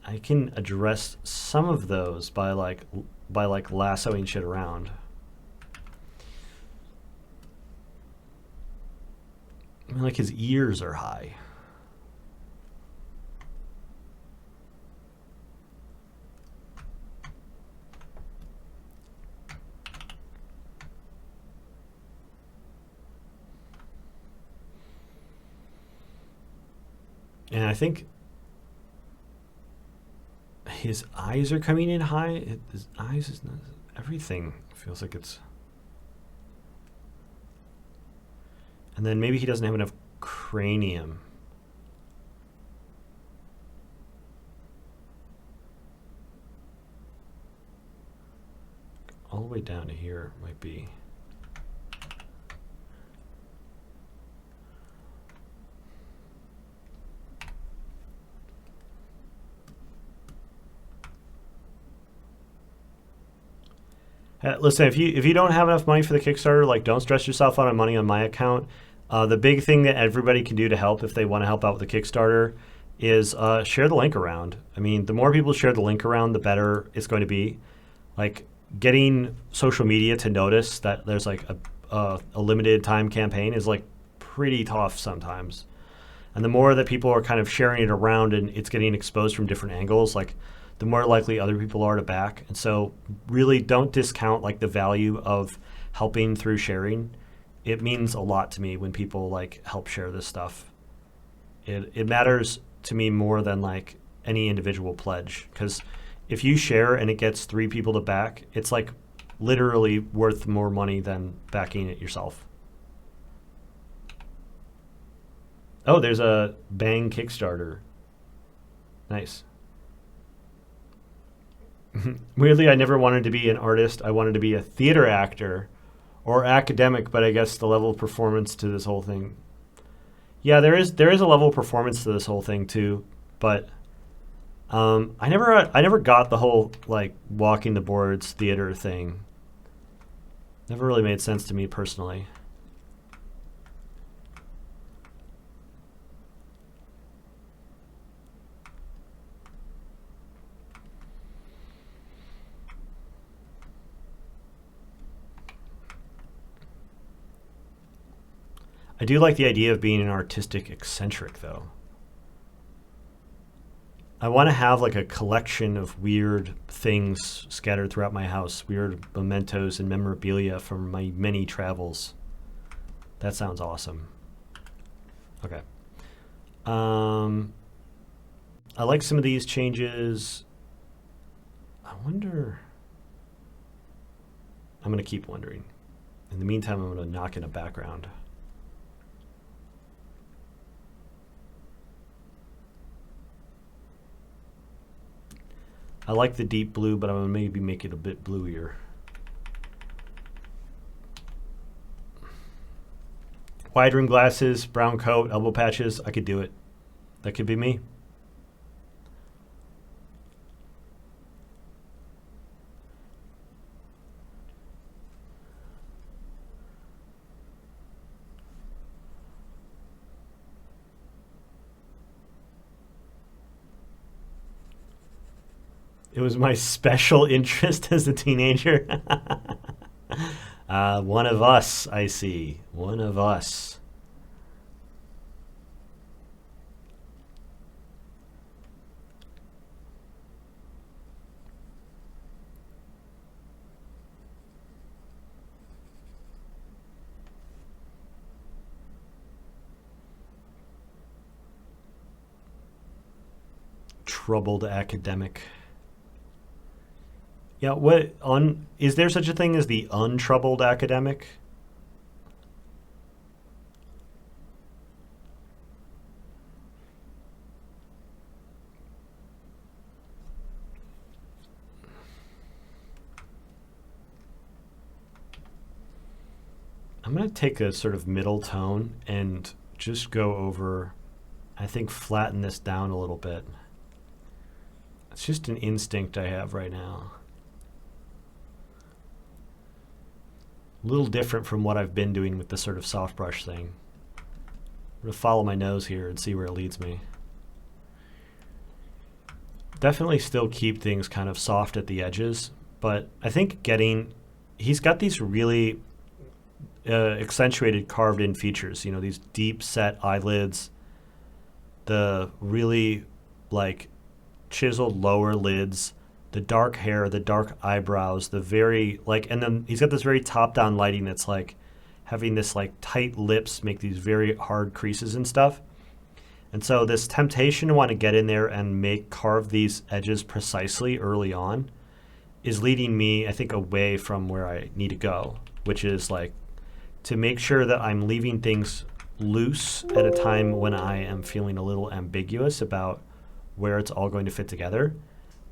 I can address some of those by lassoing shit around. I mean, like his ears are high. And I think his eyes are coming in high. His eyes is not, everything feels like it's. And then maybe he doesn't have enough cranium. All the way down to here might be. Listen, if you don't have enough money for the Kickstarter, like don't stress yourself out on money on my account. The big thing that everybody can do to help if they want to help out with the Kickstarter is share the link around. I mean, the more people share the link around, the better it's going to be. Like getting social media to notice that there's like a limited time campaign is like pretty tough sometimes. And the more that people are kind of sharing it around and it's getting exposed from different angles, like the more likely other people are to back. And so really don't discount like the value of helping through sharing. It means a lot to me when people like help share this stuff. It matters to me more than like any individual pledge, because if you share and it gets 3 people to back, it's like literally worth more money than backing it yourself. Oh, there's a Bang Kickstarter. Nice. Weirdly, I never wanted to be an artist. I wanted to be a theater actor or academic, but I guess the level of performance to this whole thing. Yeah, there is a level of performance to this whole thing too, but I never got the whole like walking the boards theater thing. Never really made sense to me personally. I do like the idea of being an artistic eccentric, though. I want to have like a collection of weird things scattered throughout my house, weird mementos and memorabilia from my many travels. That sounds awesome. Okay. Um, I like some of these changes. I wonder. I'm going to keep wondering. In the meantime, I'm going to knock in a background. I like the deep blue, but I'm going to maybe make it a bit bluier. Wide rim glasses, brown coat, elbow patches. I could do it. That could be me. It was my special interest as a teenager. One of us, I see. One of us. Troubled academic. Yeah, what on is there such a thing as the untroubled academic? I'm going to take a sort of middle tone and just go over, I think, flatten this down a little bit. It's just an instinct I have right now. A little different from what I've been doing with the sort of soft brush thing. I'm going to follow my nose here and see where it leads me. Definitely still keep things kind of soft at the edges, but I think he's got these really accentuated carved in features, these deep set eyelids, the really like chiseled lower lids, the dark hair, the dark eyebrows, the very like, and then he's got this very top down lighting that's like having this like tight lips make these very hard creases and stuff. And so this temptation to want to get in there and carve these edges precisely early on is leading me, I think, away from where I need to go, which is like to make sure that I'm leaving things loose at a time when I am feeling a little ambiguous about where it's all going to fit together.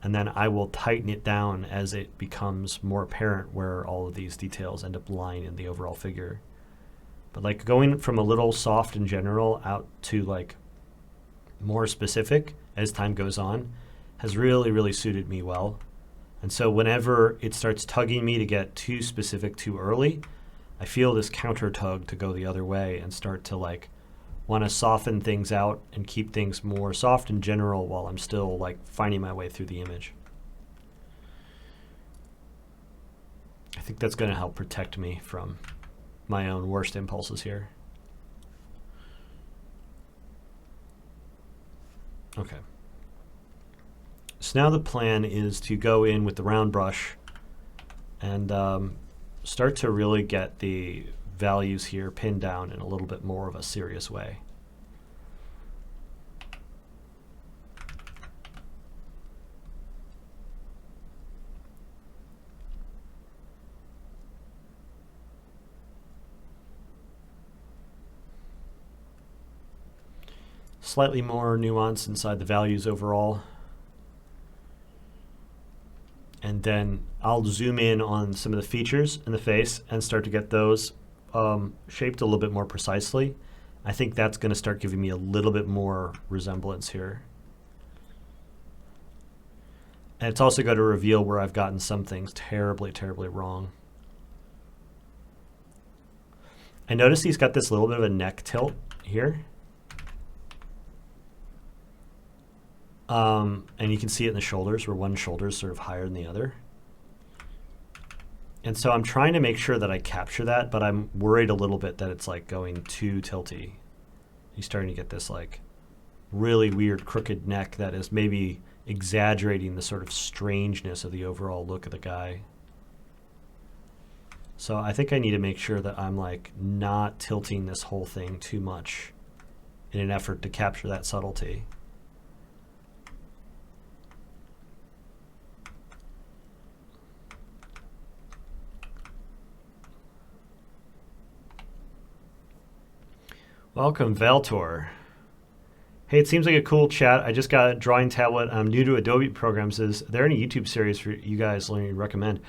And then I will tighten it down as it becomes more apparent where all of these details end up lying in the overall figure. But like going from a little soft in general out to like more specific as time goes on has really, really suited me well. And so whenever it starts tugging me to get too specific too early, I feel this counter tug to go the other way and start to like want to soften things out and keep things more soft in general while I'm still like finding my way through the image. I think that's going to help protect me from my own worst impulses here. Okay. So now the plan is to go in with the round brush and start to really get the values here pinned down in a little bit more of a serious way. slightly more nuance inside the values overall. And then I'll zoom in on some of the features in the face and start to get those shaped a little bit more precisely. I think that's going to start giving me a little bit more resemblance here. And it's also going to reveal where I've gotten some things terribly, terribly wrong. I notice he's got this little bit of a neck tilt here. And you can see it in the shoulders, where one shoulder is sort of higher than the other. And so I'm trying to make sure that I capture that, but I'm worried a little bit that it's like going too tilty. He's starting to get this like really weird crooked neck that is maybe exaggerating the sort of strangeness of the overall look of the guy. So I think I need to make sure that I'm like not tilting this whole thing too much in an effort to capture that subtlety. Welcome, Valtor. Hey, it seems like a cool chat. I just got a drawing tablet. I'm new to Adobe programs. Is there any YouTube series for you guys to recommend?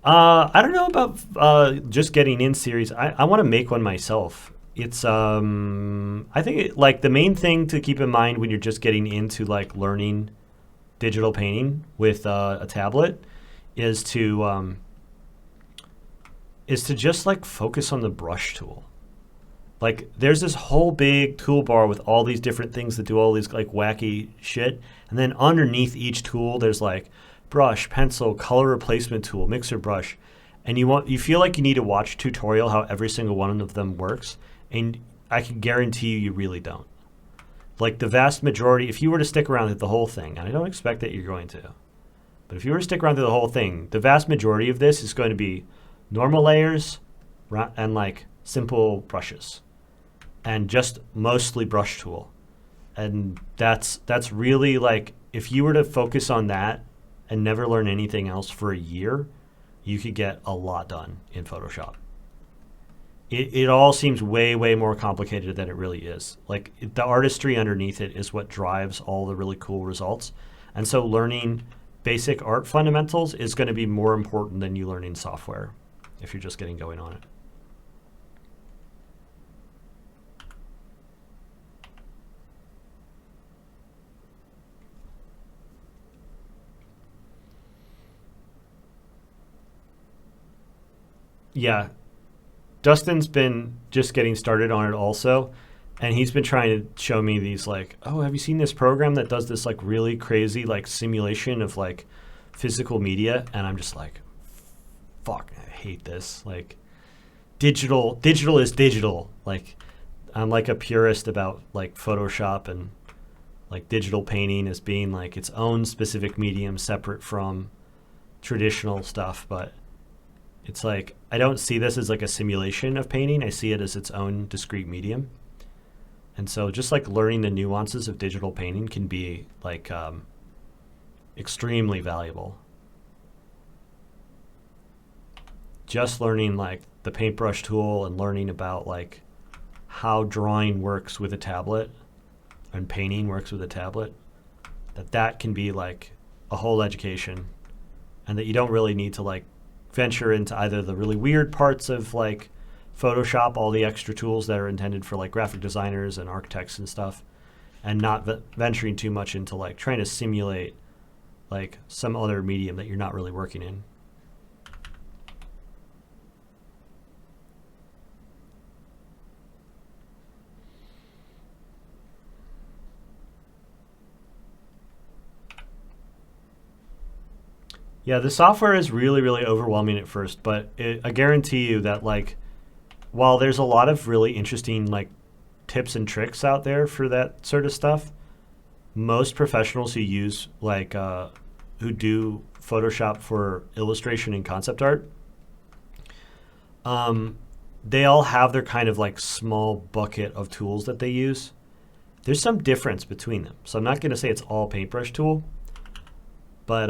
I don't know about just getting in series. I want to make one myself. It's I think like the main thing to keep in mind when you're just getting into like learning digital painting with a tablet is to just like focus on the brush tool. Like there's this whole big toolbar with all these different things that do all these like wacky shit. And then underneath each tool, there's like brush, pencil, color replacement tool, mixer brush. And you feel like you need to watch a tutorial how every single one of them works. And I can guarantee you really don't. Like the vast majority, if you were to stick around with the whole thing, and I don't expect that you're going to, but if you were to stick around through the whole thing, the vast majority of this is going to be normal layers and like simple brushes. And just mostly brush tool. And that's really like, if you were to focus on that and never learn anything else for a year, you could get a lot done in Photoshop. It all seems way, way more complicated than it really is. Like the artistry underneath it is what drives all the really cool results. And so learning basic art fundamentals is going to be more important than you learning software if you're just getting going on it. Yeah, Dustin's been just getting started on it also, and he's been trying to show me these like, oh, have you seen this program that does this like really crazy like simulation of like physical media? And I'm just like, fuck, I hate this. Like digital is digital. Like I'm like a purist about like Photoshop and like digital painting as being like its own specific medium separate from traditional stuff, but it's like, I don't see this as like a simulation of painting. I see it as its own discrete medium. And so just like learning the nuances of digital painting can be like extremely valuable. Just learning like the paintbrush tool and learning about like how drawing works with a tablet and painting works with a tablet, that can be like a whole education, and that you don't really need to like venture into either the really weird parts of like Photoshop, all the extra tools that are intended for like graphic designers and architects and stuff, and not venturing too much into like trying to simulate like some other medium that you're not really working in. Yeah, the software is really, really overwhelming at first, but I guarantee you that like, while there's a lot of really interesting like tips and tricks out there for that sort of stuff, most professionals who use like who do Photoshop for illustration and concept art, they all have their kind of like small bucket of tools that they use. There's some difference between them, so I'm not going to say it's all paintbrush tool, but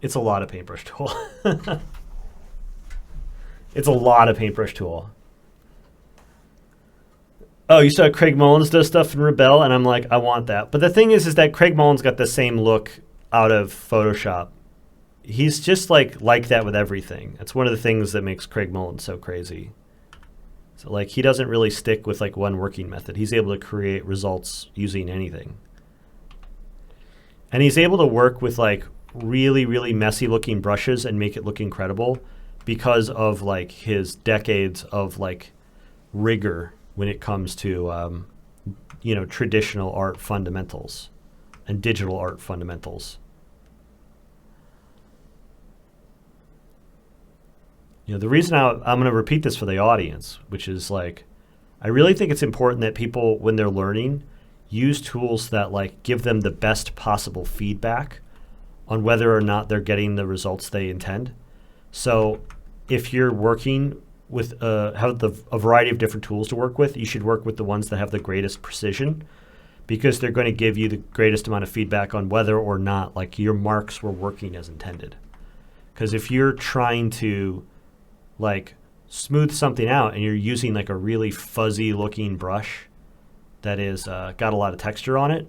it's a lot of paintbrush tool. It's a lot of paintbrush tool. oh, you saw Craig Mullins does stuff in Rebel, and I'm like, I want that. But the thing is that Craig Mullins got the same look out of Photoshop. He's just like that with everything. That's one of the things that makes Craig Mullins so crazy. So like he doesn't really stick with like one working method. He's able to create results using anything. And he's able to work with like really, really messy looking brushes and make it look incredible because of like his decades of like rigor when it comes to traditional art fundamentals and digital art fundamentals. The reason I'm going to repeat this for the audience, which is like, I really think it's important that people, when they're learning, use tools that like give them the best possible feedback on whether or not they're getting the results they intend. So if you're working with have a variety of different tools to work with, you should work with the ones that have the greatest precision, because they're going to give you the greatest amount of feedback on whether or not like your marks were working as intended. Because if you're trying to like smooth something out and you're using like a really fuzzy looking brush that is got a lot of texture on it,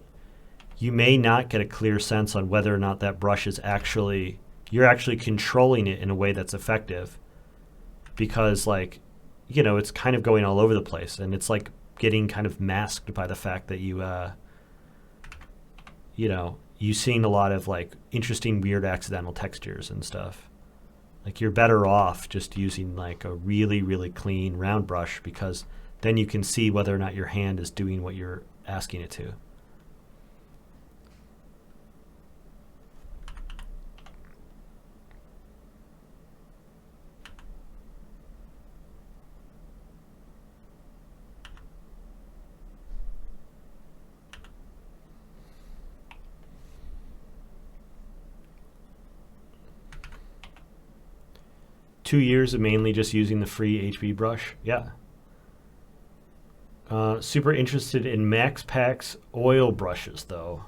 you may not get a clear sense on whether or not that brush is you're actually controlling it in a way that's effective, because like it's kind of going all over the place, and it's like getting kind of masked by the fact that you've seen a lot of like interesting weird accidental textures and stuff. Like you're better off just using like a really, really clean round brush, because then you can see whether or not your hand is doing what you're asking it to. Years of mainly just using the free HB brush. Yeah. Super interested in Max Pack's oil brushes though.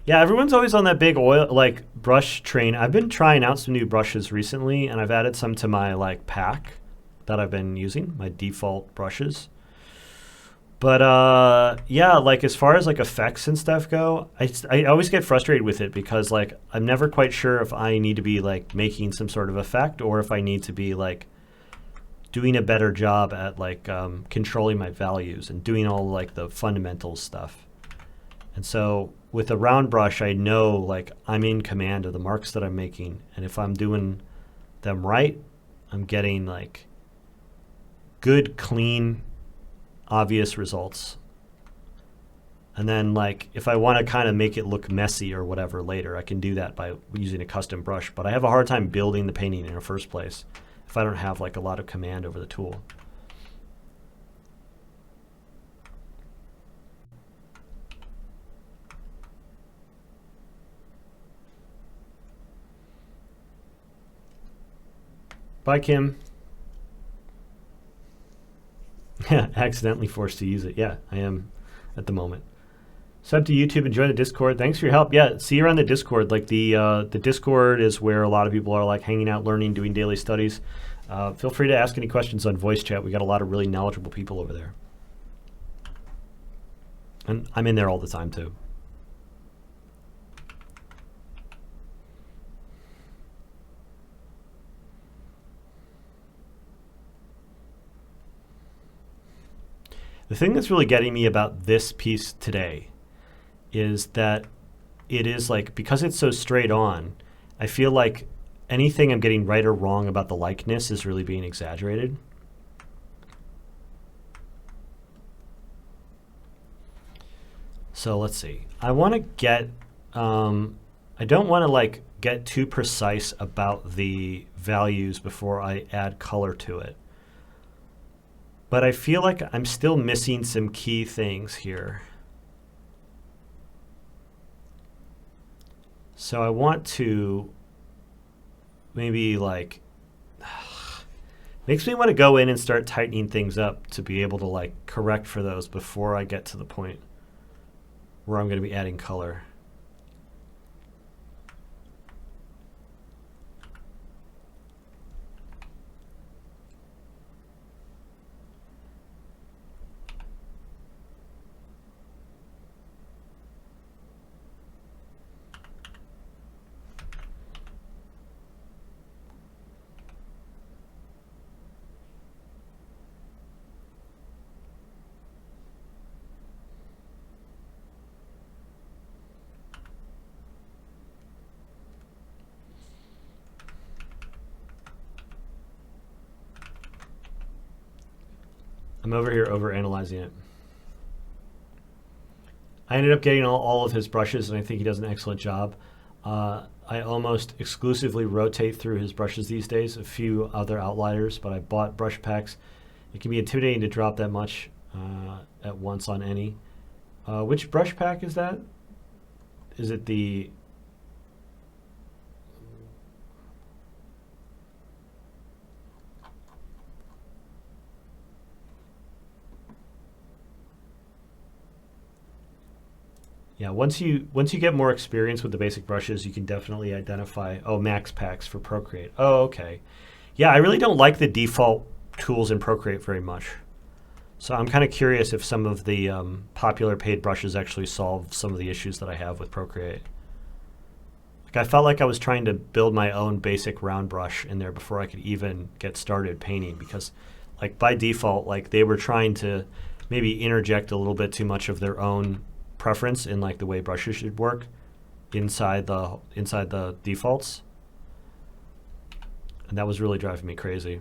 Yeah, everyone's always on that big oil like brush train. I've been trying out some new brushes recently, and I've added some to my like pack that I've been using, my default brushes. But yeah, like as far as like effects and stuff go, I always get frustrated with it, because like I'm never quite sure if I need to be like making some sort of effect, or if I need to be like doing a better job at like controlling my values and doing all like the fundamental stuff. And so with a round brush, I know like I'm in command of the marks that I'm making, and if I'm doing them right, I'm getting like good, clean, obvious results. And then like if I want to kind of make it look messy or whatever later, I can do that by using a custom brush. But I have a hard time building the painting in the first place if I don't have like a lot of command over the tool. Bye, Kim. Accidentally forced to use it. Yeah, I am at the moment. Sub to YouTube and join the Discord. Thanks for your help. Yeah, see you around the Discord. Like the Discord is where a lot of people are like hanging out, learning, doing daily studies. Feel free to ask any questions on voice chat. We got a lot of really knowledgeable people over there. And I'm in there all the time too. The thing that's really getting me about this piece today is that it is like, because it's so straight on, I feel like anything I'm getting right or wrong about the likeness is really being exaggerated. So let's see. I want to get, I don't want to like get too precise about the values before I add color to it. But I feel like I'm still missing some key things here. So I want to maybe like, makes me want to go in and start tightening things up to be able to like correct for those before I get to the point where I'm going to be adding color. I'm over here overanalyzing it. I ended up getting all of his brushes, and I think he does an excellent job. I almost exclusively rotate through his brushes these days, a few other outliers, but I bought brush packs. It can be intimidating to drop that much at once on any. Which brush pack is that? Is it the... Yeah, once you get more experience with the basic brushes, you can definitely identify, oh, max packs for Procreate. Oh, okay. Yeah, I really don't like the default tools in Procreate very much. So I'm kind of curious if some of the popular paid brushes actually solve some of the issues that I have with Procreate. Like, I felt like I was trying to build my own basic round brush in there before I could even get started painting, because like by default, like they were trying to maybe interject a little bit too much of their own preference in like the way brushes should work inside the defaults, and that was really driving me crazy.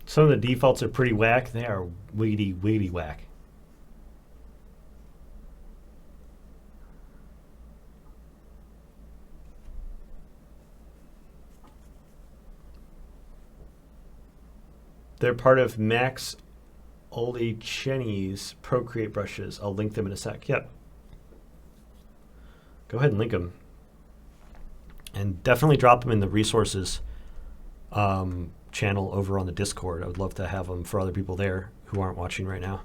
Some of the defaults are pretty whack. They are wiggity whack. They're part of Max Oliceni's Procreate brushes. I'll link them in a sec. Yep. Go ahead and link them. And definitely drop them in the resources channel over on the Discord. I would love to have them for other people there who aren't watching right now.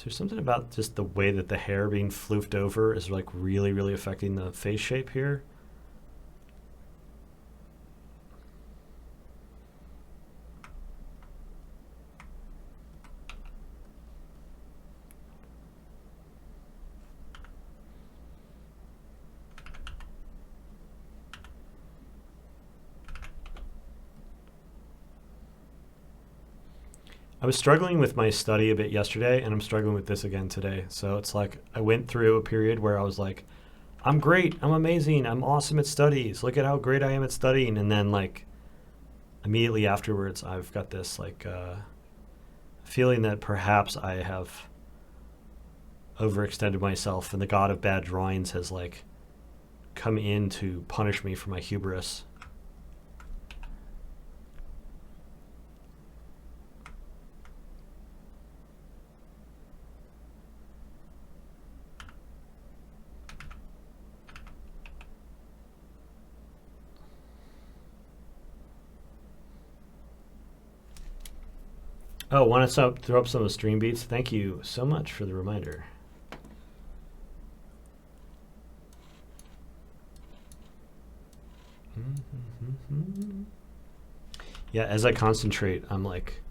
There's something about just the way that the hair being floofed over is like really affecting the face shape here. I was struggling with my study a bit yesterday, and I'm struggling with this again today. So it's like I went through a period where I was like, I'm great, I'm amazing, I'm awesome at studies. Look at how great I am at studying. And then like immediately afterwards, I've got this like feeling that perhaps I have overextended myself, and the god of bad drawings has like come in to punish me for my hubris. Oh, want to throw up some of the stream beats? Thank you so much for the reminder. Yeah, as I concentrate, I'm like,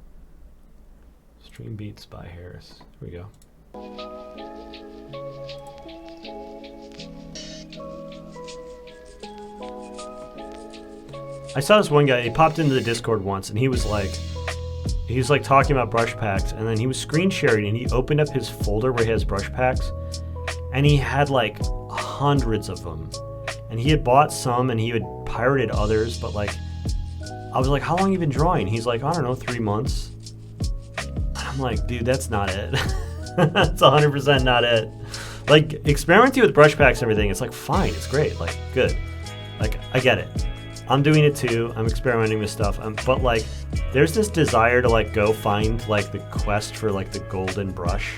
stream beats by Harris. Here we go. I saw this one guy, he popped into the Discord once, and he was like talking about brush packs, and then he was screen sharing, and he opened up his folder where he has brush packs, and he had like hundreds of them, and he had bought some and he had pirated others, but like I was like, how long have you been drawing? He's like, I don't know, 3 months. I'm like, dude, that's not it. That's 100% not it. Like, experimenting with brush packs and everything, it's like, fine, it's great, like, good. Like, I get it. I'm doing it too. I'm experimenting with stuff. But like, there's this desire to like go find like the quest for like the golden brush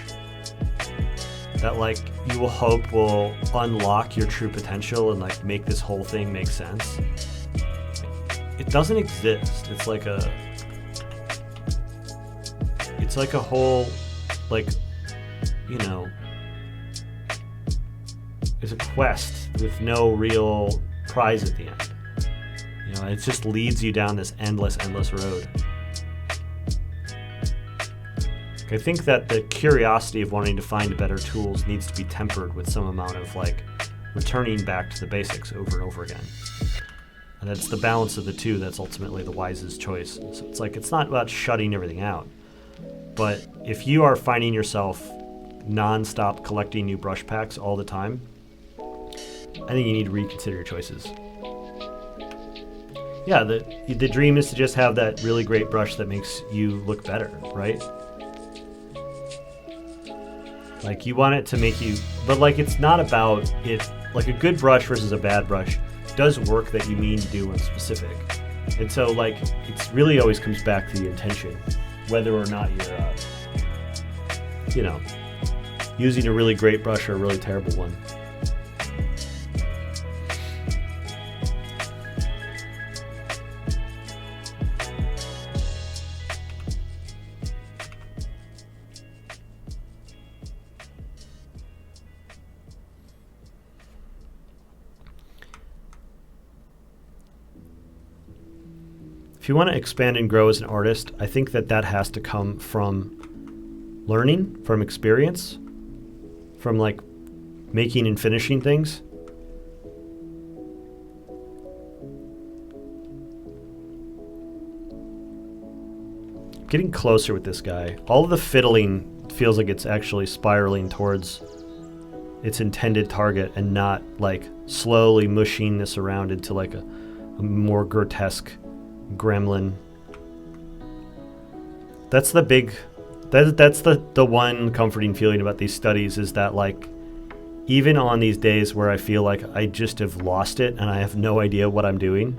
that like you will hope will unlock your true potential and like make this whole thing make sense. It doesn't exist. It's like a whole, like, you know, it's a quest with no real prize at the end. You know, it just leads you down this endless road. I think that the curiosity of wanting to find better tools needs to be tempered with some amount of like returning back to the basics over and over again. And it's the balance of the two that's ultimately the wisest choice. So it's like, it's not about shutting everything out. But if you are finding yourself non-stop collecting new brush packs all the time, I think you need to reconsider your choices. Yeah, the dream is to just have that really great brush that makes you look better, right? Like, you want it to make you, but like, it's not about it. Like, a good brush versus a bad brush does work that you mean to do in specific. And so like, it's really always comes back to the intention, whether or not you're, you know, using a really great brush or a really terrible one. If you want to expand and grow as an artist, I think that has to come from learning, from experience, from like making and finishing things. Getting closer with this guy. All of the fiddling feels like it's actually spiraling towards its intended target and not like slowly mushing this around into like a more grotesque gremlin. That's the big, that's the one comforting feeling about these studies, is that like, even on these days where I feel like I just have lost it and I have no idea what I'm doing,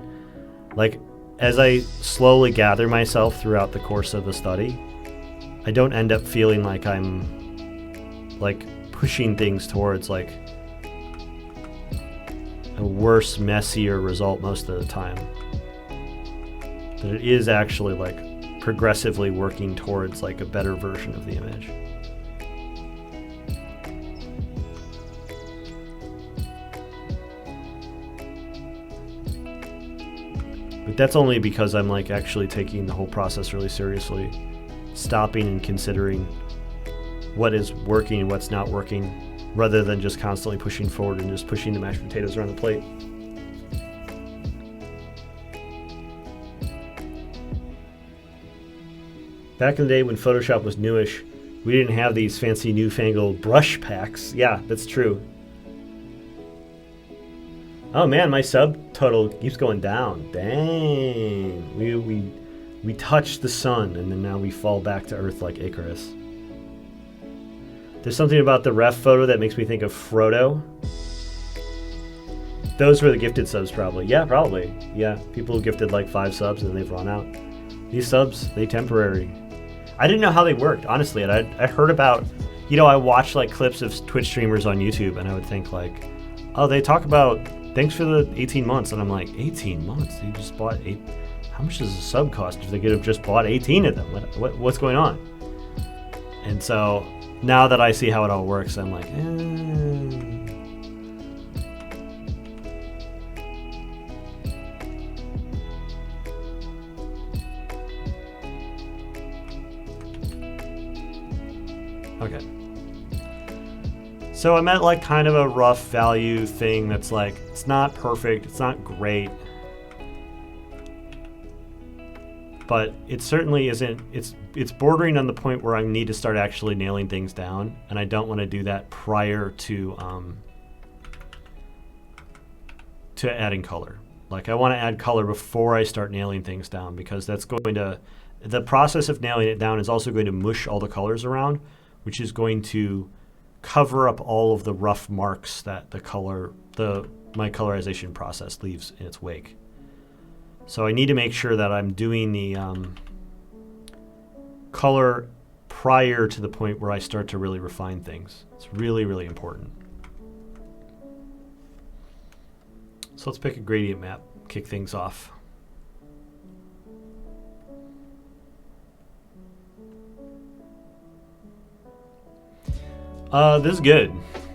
like, as I slowly gather myself throughout the course of the study, I don't end up feeling like I'm like pushing things towards like a worse, messier result most of the time. That it is actually like progressively working towards like a better version of the image. But that's only because I'm like actually taking the whole process really seriously, stopping and considering what is working and what's not working, rather than just constantly pushing forward and just pushing the mashed potatoes around the plate. Back in the day when Photoshop was newish, we didn't have these fancy newfangled brush packs. Yeah, that's true. Oh man, my subtotal keeps going down. Dang. We touched the sun and then now we fall back to earth like Icarus. There's something about the ref photo that makes me think of Frodo. Those were the gifted subs probably. Yeah, probably. Yeah, people who gifted like 5 subs and they've run out. These subs, they temporary. I didn't know how they worked, honestly. And I heard about, you know, I watched like clips of Twitch streamers on YouTube and I would think like, oh, they talk about, thanks for the 18 months. And I'm like, 18 months? They just bought 8. How much does a sub cost if they could have just bought 18 of them? What's going on? And so now that I see how it all works, I'm like, Okay. So I'm at like kind of a rough value thing that's like, it's not perfect, it's not great, but it certainly isn't, it's bordering on the point where I need to start actually nailing things down, and I don't want to do that prior to adding color. Like I want to add color before I start nailing things down, because that's going to, the process of nailing it down is also going to mush all the colors around, which is going to cover up all of the rough marks that my colorization process leaves in its wake. So I need to make sure that I'm doing the color prior to the point where I start to really refine things. It's really, really important. So let's pick a gradient map, kick things off. This is good.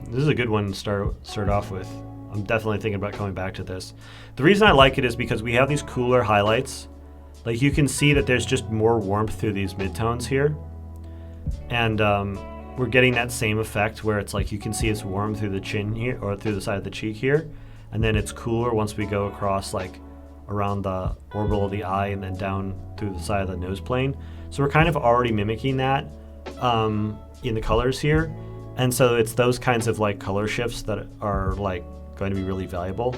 This is a good one to start off with. I'm definitely thinking about coming back to this. The reason I like it is because we have these cooler highlights. Like you can see that there's just more warmth through these midtones here. And we're getting that same effect where it's like you can see it's warm through the chin here, or through the side of the cheek here. And then it's cooler once we go across like around the orbital of the eye and then down through the side of the nose plane. So we're kind of already mimicking that in the colors here. And so it's those kinds of like color shifts that are like going to be really valuable.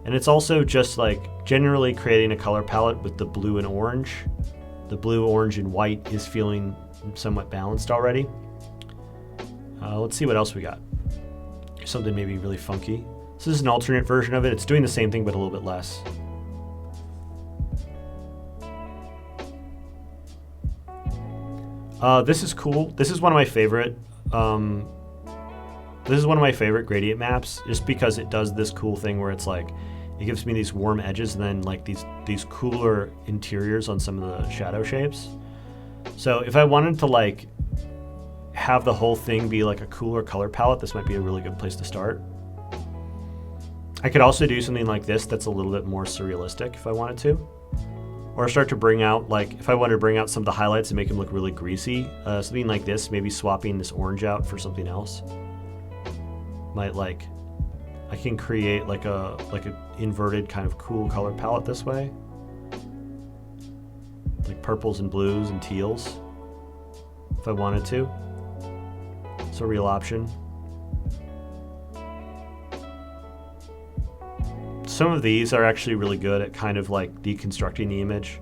And it's also just like generally creating a color palette with the blue and orange. The blue, orange, and white is feeling somewhat balanced already. Let's see what else we got. Something maybe really funky. So this is an alternate version of it. It's doing the same thing but a little bit less. This is cool. This is one of my favorite. This is one of my favorite gradient maps, just because it does this cool thing where it's like it gives me these warm edges and then like these cooler interiors on some of the shadow shapes. So if I wanted to like have the whole thing be like a cooler color palette, this might be a really good place to start. I could also do something like this that's a little bit more surrealistic if I wanted to. Or start to bring out, like, if I wanted to bring out some of the highlights and make them look really greasy, something like this, maybe swapping this orange out for something else. Might like, I can create like a inverted kind of cool color palette this way. Like purples and blues and teals, if I wanted to. It's a real option. Some of these are actually really good at kind of like deconstructing the image.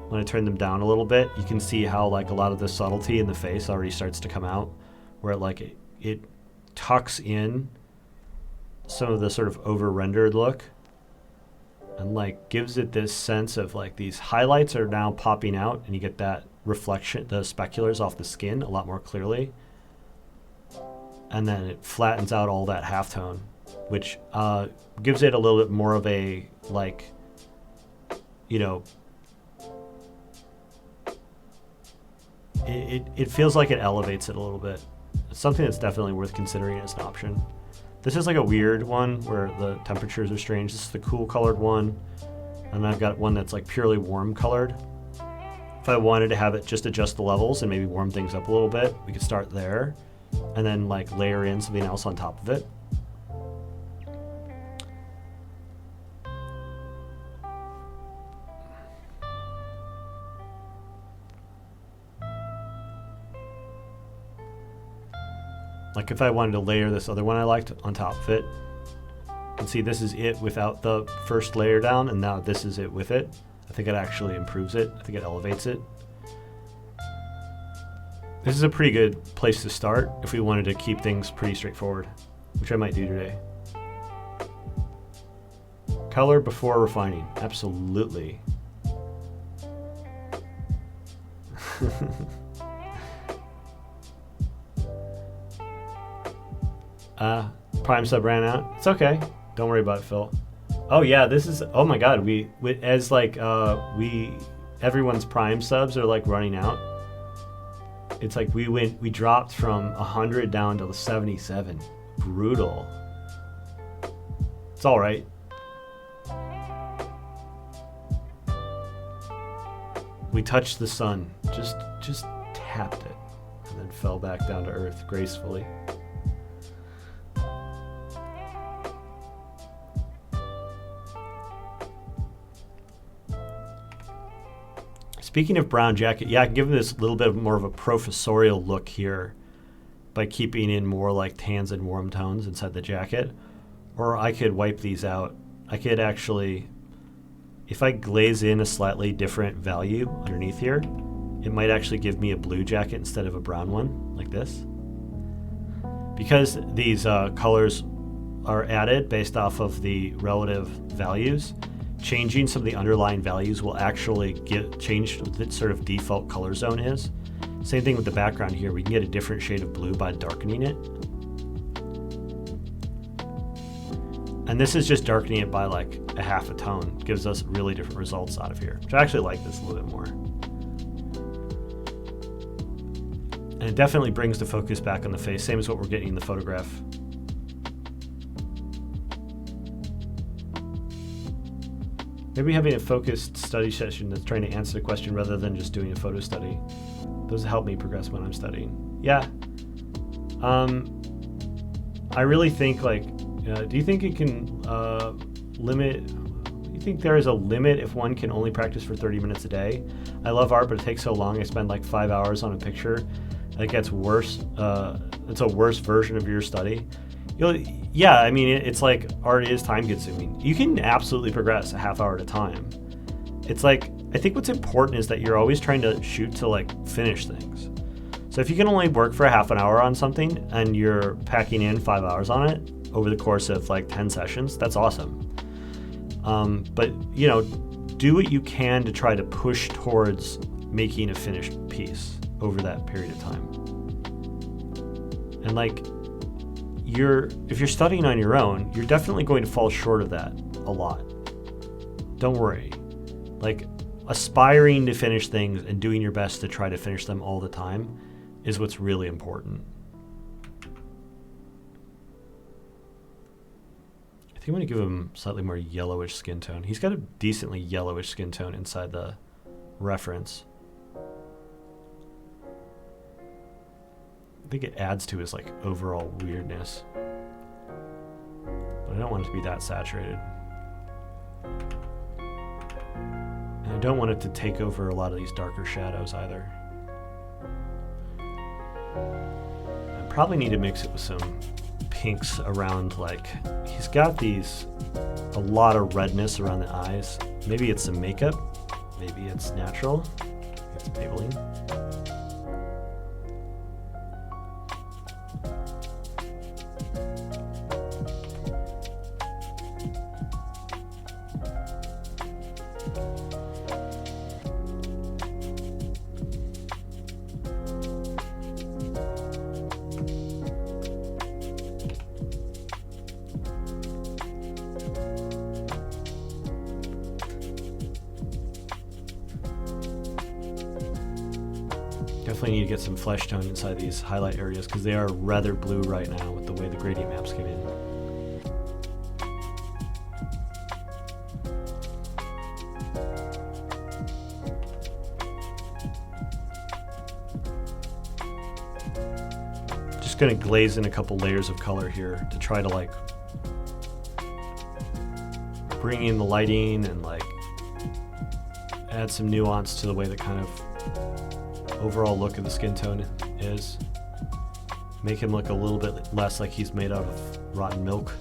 When I turn them down a little bit, you can see how like a lot of the subtlety in the face already starts to come out, where it tucks in some of the sort of over-rendered look and like gives it this sense of like these highlights are now popping out and you get that reflection, the speculars off the skin a lot more clearly. And then it flattens out all that halftone, which gives it a little bit more of a, like, you know, it feels like it elevates it a little bit. It's something that's definitely worth considering as an option. This is like a weird one where the temperatures are strange. This is the cool colored one. And I've got one that's like purely warm colored. If I wanted to have it just adjust the levels and maybe warm things up a little bit, we could start there and then like layer in something else on top of it. Like if I wanted to layer this other one I liked on top of it, you can see this is it without the first layer down, and now this is it with it. I think it actually improves it. I think it elevates it. This is a pretty good place to start if we wanted to keep things pretty straightforward, which I might do today. Color before refining, absolutely. Prime sub ran out. It's okay. Don't worry about it, Phil. Oh yeah, this is, oh my god, everyone's Prime subs are like running out. It's like we dropped from 100 down to 77. Brutal. It's all right. We touched the sun, just tapped it, and then fell back down to earth gracefully. Speaking of brown jacket, yeah, I can give this a little bit more of a professorial look here by keeping in more like tans and warm tones inside the jacket. Or I could wipe these out I could actually, if I glaze in a slightly different value underneath here, it might actually give me a blue jacket instead of a brown one, like this. Because these colors are added based off of the relative values, changing some of the underlying values will actually change what the sort of default color zone is. Same thing with the background here. We can get a different shade of blue by darkening it. And this is just darkening it by like a half a tone. Gives us really different results out of here. Which I actually like this a little bit more. And it definitely brings the focus back on the face, same as what we're getting in the photograph. Maybe having a focused study session that's trying to answer the question rather than just doing a photo study. Those help me progress when I'm studying. Yeah. I really think like, do you think it can limit, do you think there is a limit if one can only practice for 30 minutes a day? I love art, but it takes so long. I spend like 5 hours on a picture. It gets worse. It's a worse version of your study. Yeah, I mean, it's like art is time consuming. You can absolutely progress a half hour at a time. It's like, I think what's important is that you're always trying to shoot to like finish things. So if you can only work for a half an hour on something and you're packing in 5 hours on it over the course of like 10 sessions, that's awesome. But you know, do what you can to try to push towards making a finished piece over that period of time. And like, if you're studying on your own, you're definitely going to fall short of that a lot. Don't worry. Like, aspiring to finish things and doing your best to try to finish them all the time is what's really important. I think I'm going to give him slightly more yellowish skin tone. He's got a decently yellowish skin tone inside the reference. I think it adds to his like overall weirdness. But I don't want it to be that saturated. And I don't want it to take over a lot of these darker shadows either. I probably need to mix it with some pinks around, like, he's got a lot of redness around the eyes. Maybe it's some makeup. Maybe it's natural. Maybe it's Maybelline. Definitely need to get some flesh tone inside these highlight areas because they are rather blue right now with the way the gradient maps came in. Just going to glaze in a couple layers of color here to try to like bring in the lighting and like add some nuance to the way the kind of overall look of the skin tone is. Make him look a little bit less like he's made out of rotten milk.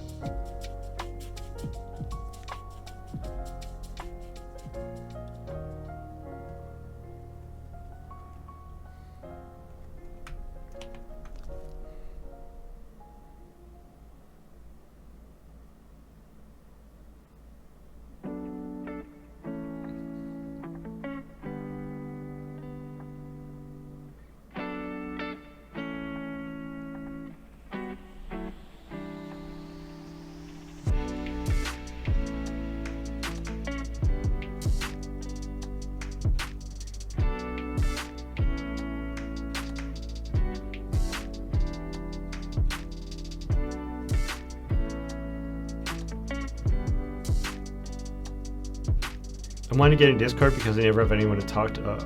I want to get in Discord because I never have anyone to talk about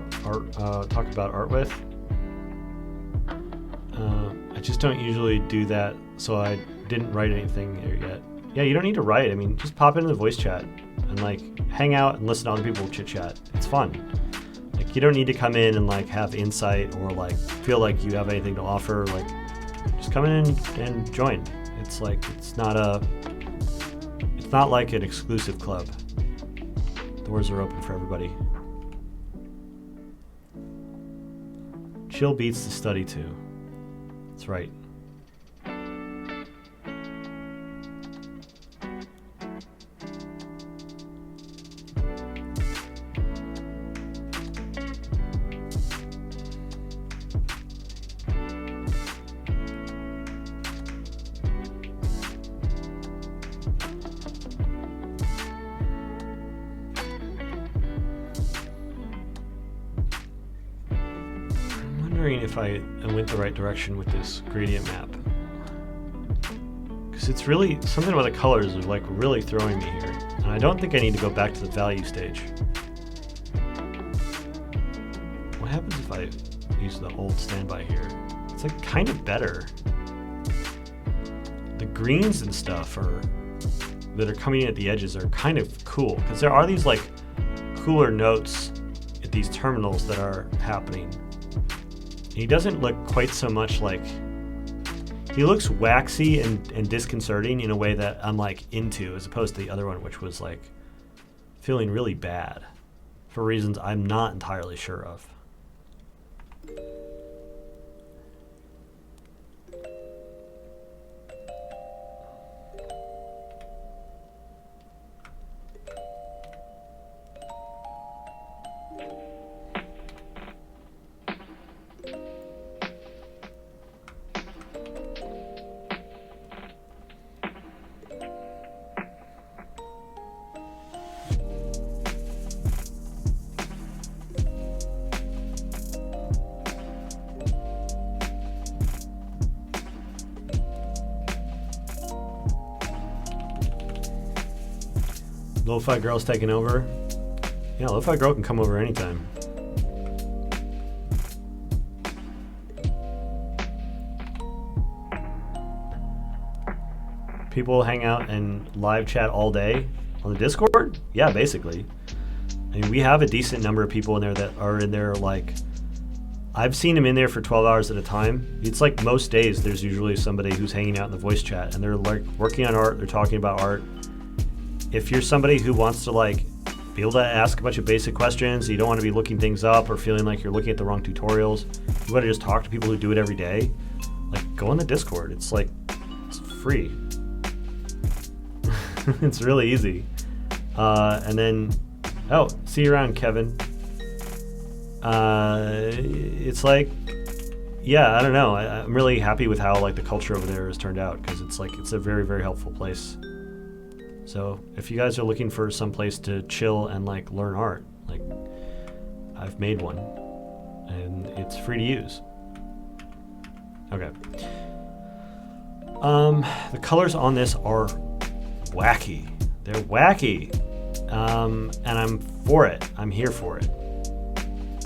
art with. I just don't usually do that, so I didn't write anything here yet. Yeah, you don't need to write. I mean, just pop into the voice chat and like hang out and listen to other people chit chat. It's fun. Like, you don't need to come in and like have insight or like feel like you have anything to offer. Like, just come in and join. It's like, it's It's not like an exclusive club. Doors are open for everybody. Chill beats to study to. That's right. If I went the right direction with this gradient map, because it's really something about the colors is like really throwing me here, and I don't think I need to go back to the value stage. What happens if I use the old standby here? It's like kind of better. The greens and stuff that are coming in at the edges are kind of cool, because there are these like cooler notes at these terminals that are happening. He doesn't look quite so much like... He looks waxy and disconcerting in a way that I'm like into, as opposed to the other one, which was like feeling really bad for reasons I'm not entirely sure of. Lo-Fi Girl's taking over. Yeah, Lo-Fi Girl can come over anytime. People hang out and live chat all day on the Discord? Yeah, basically. I mean, we have a decent number of people in there that are in there, like, I've seen them in there for 12 hours at a time. It's like most days there's usually somebody who's hanging out in the voice chat, and they're like working on art, they're talking about art. If you're somebody who wants to like be able to ask a bunch of basic questions, you don't want to be looking things up or feeling like you're looking at the wrong tutorials, you want to just talk to people who do it every day, like go on the Discord. It's like, it's free. It's really easy. And then, oh, see you around, Kevin. It's like, yeah, I don't know. I'm really happy with how like the culture over there has turned out, because it's like, it's a very, very helpful place. So if you guys are looking for some place to chill and like learn art, like I've made one and it's free to use. Okay. The colors on this are wacky. They're wacky. And I'm for it. I'm here for it.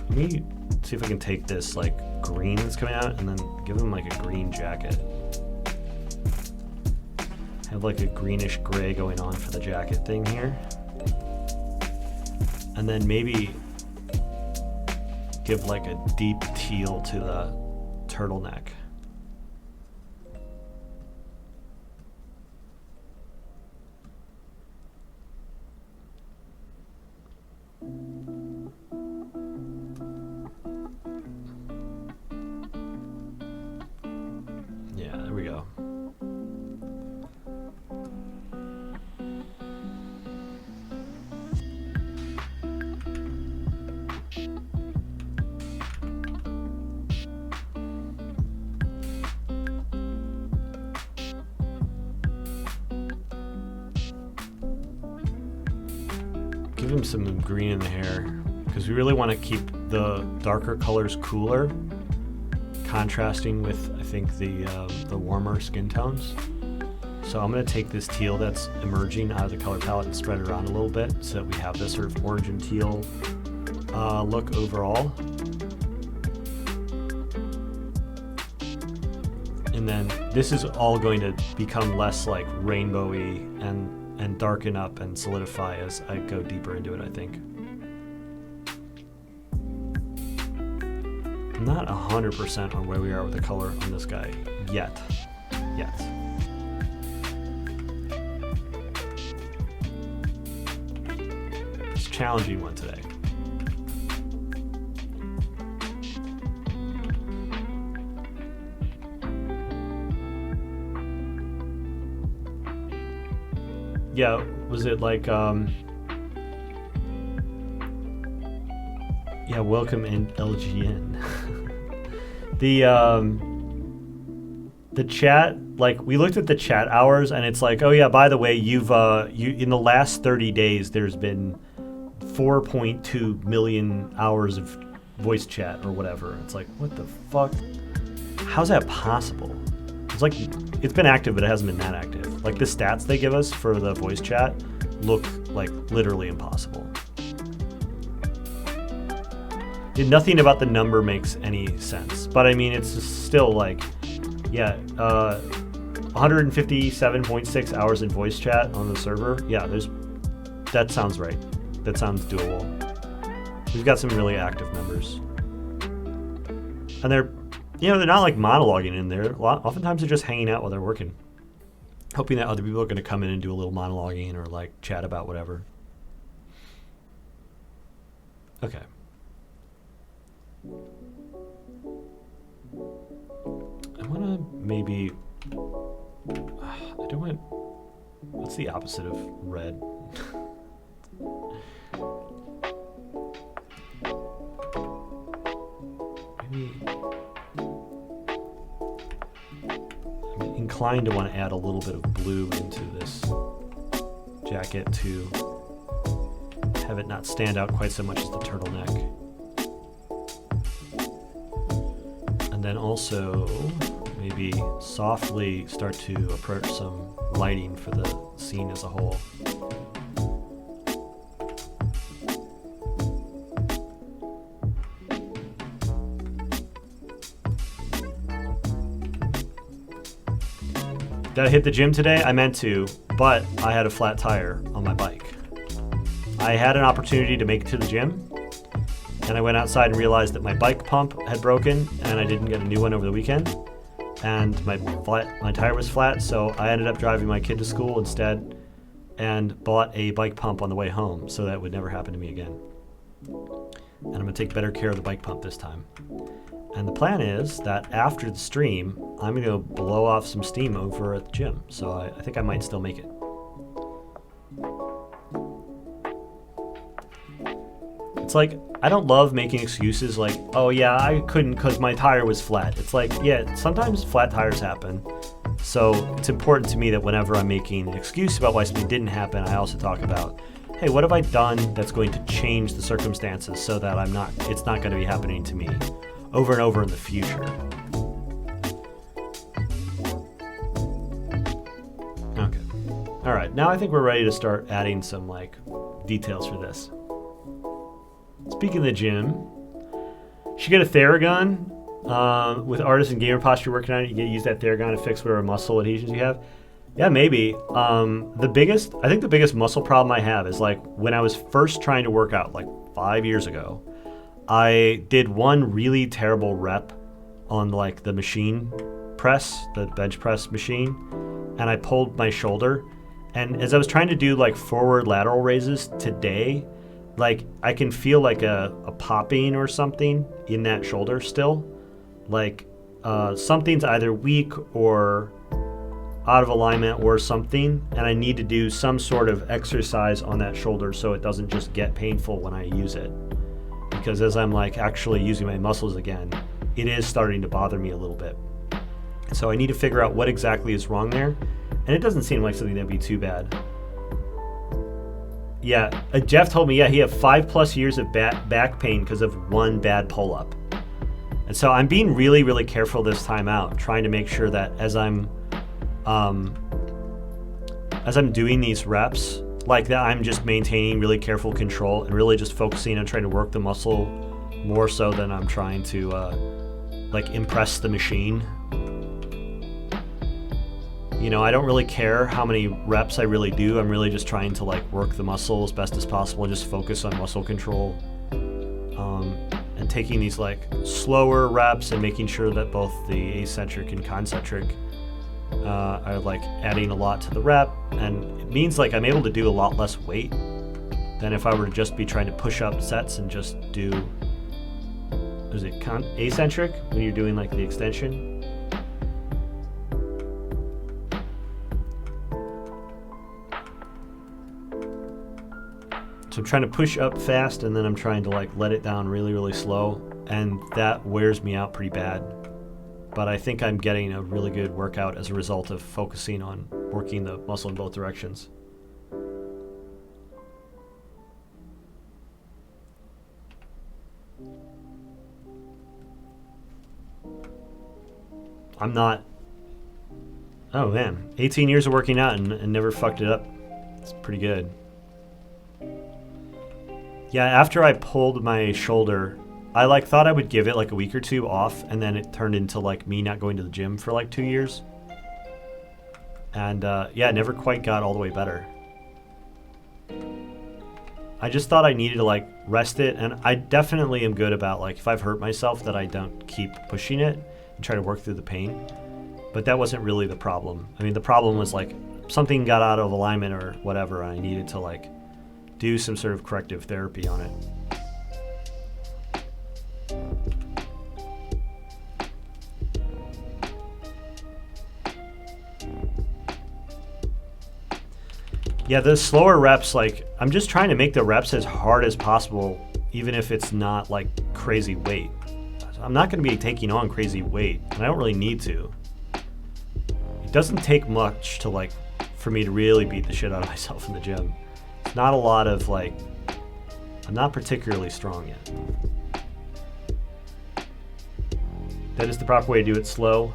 Let me see if I can take this like green that's coming out and then give them like a green jacket. Have like a greenish gray going on for the jacket thing here. And then maybe give like a deep teal to the turtleneck. Yeah, there we go. Give him some green in the hair, because we really want to keep the darker colors cooler, contrasting with, I think, the warmer skin tones. So I'm going to take this teal that's emerging out of the color palette and spread it around a little bit so that we have this sort of orange and teal look overall. And then this is all going to become less like rainbowy and darken up and solidify as I go deeper into it, I think. I'm not 100% on where we are with the color on this guy yet. challenging one today. Yeah, was it like, yeah, welcome in LGN. The chat, like, we looked at the chat hours, and it's like, oh yeah, by the way, you've in the last 30 days, there's been 4.2 million hours of voice chat or whatever. It's like, what the fuck? How's that possible? It's like, it's been active, but it hasn't been that active. Like, the stats they give us for the voice chat look like literally impossible. Nothing about the number makes any sense. But I mean, it's still like, yeah, 157.6 hours in voice chat on the server. Yeah, that sounds right. That sounds doable. We've got some really active members. And they're not like monologuing in there. Oftentimes they're just hanging out while they're working, hoping that other people are going to come in and do a little monologuing or like chat about whatever. Okay. I want to maybe, I don't want, what's the opposite of red? Maybe, I'm inclined to want to add a little bit of blue into this jacket to have it not stand out quite so much as the turtleneck. And then also maybe softly start to approach some lighting for the scene as a whole. Did I hit the gym today? I meant to, but I had a flat tire on my bike. I had an opportunity to make it to the gym, and I went outside and realized that my bike pump had broken, and I didn't get a new one over the weekend, and my tire was flat, so I ended up driving my kid to school instead and bought a bike pump on the way home so that would never happen to me again. And I'm going to take better care of the bike pump this time. And the plan is that after the stream, I'm going to blow off some steam over at the gym. So I think I might still make it. It's like, I don't love making excuses like, oh yeah, I couldn't because my tire was flat. It's like, yeah, sometimes flat tires happen. So it's important to me that whenever I'm making an excuse about why something didn't happen, I also talk about, hey, what have I done that's going to change the circumstances so that it's not going to be happening to me over and over in the future. Okay. All right, now I think we're ready to start adding some like details for this. Speaking of the gym, you should get a Theragun. With artist and gamer posture working on it, you get to use that Theragun to fix whatever muscle adhesions you have. Yeah, maybe. I think the biggest muscle problem I have is like when I was first trying to work out like 5 years ago, I did one really terrible rep on like the machine press, the bench press machine, and I pulled my shoulder. And as I was trying to do like forward lateral raises today, like I can feel like a popping or something in that shoulder still. Like something's either weak or out of alignment or something, and I need to do some sort of exercise on that shoulder so it doesn't just get painful when I use it. Because as I'm like actually using my muscles again, it is starting to bother me a little bit. So I need to figure out what exactly is wrong there, and it doesn't seem like something that'd be too bad. Yeah, Jeff told me, yeah, he had 5+ years of back pain because of one bad pull-up. And so I'm being really, really careful this time out, trying to make sure that as I'm doing these reps, like that I'm just maintaining really careful control and really just focusing on trying to work the muscle more so than I'm trying to like impress the machine. You know, I don't really care how many reps I really do. I'm really just trying to like work the muscle as best as possible and just focus on muscle control. And taking these like slower reps and making sure that both the eccentric and concentric are like adding a lot to the rep, and it means like I'm able to do a lot less weight than if I were to just be trying to push up sets and just do, is it eccentric when you're doing like the extension? So I'm trying to push up fast and then I'm trying to like let it down really, really slow, and that wears me out pretty bad. But I think I'm getting a really good workout as a result of focusing on working the muscle in both directions. I'm not, oh man, 18 years of working out and never fucked it up. It's pretty good. Yeah, after I pulled my shoulder, I like thought I would give it like a week or two off, and then it turned into like me not going to the gym for like 2 years. And yeah, it never quite got all the way better. I just thought I needed to like rest it, and I definitely am good about like if I've hurt myself that I don't keep pushing it and try to work through the pain. But that wasn't really the problem. I mean, the problem was like something got out of alignment or whatever, and I needed to like do some sort of corrective therapy on it. Yeah, the slower reps, like I'm just trying to make the reps as hard as possible, even if it's not like crazy weight. I'm not going to be taking on crazy weight, and I don't really need to. It doesn't take much to like for me to really beat the shit out of myself in the gym. It's not a lot of like, I'm not particularly strong yet. That is the proper way to do it, slow.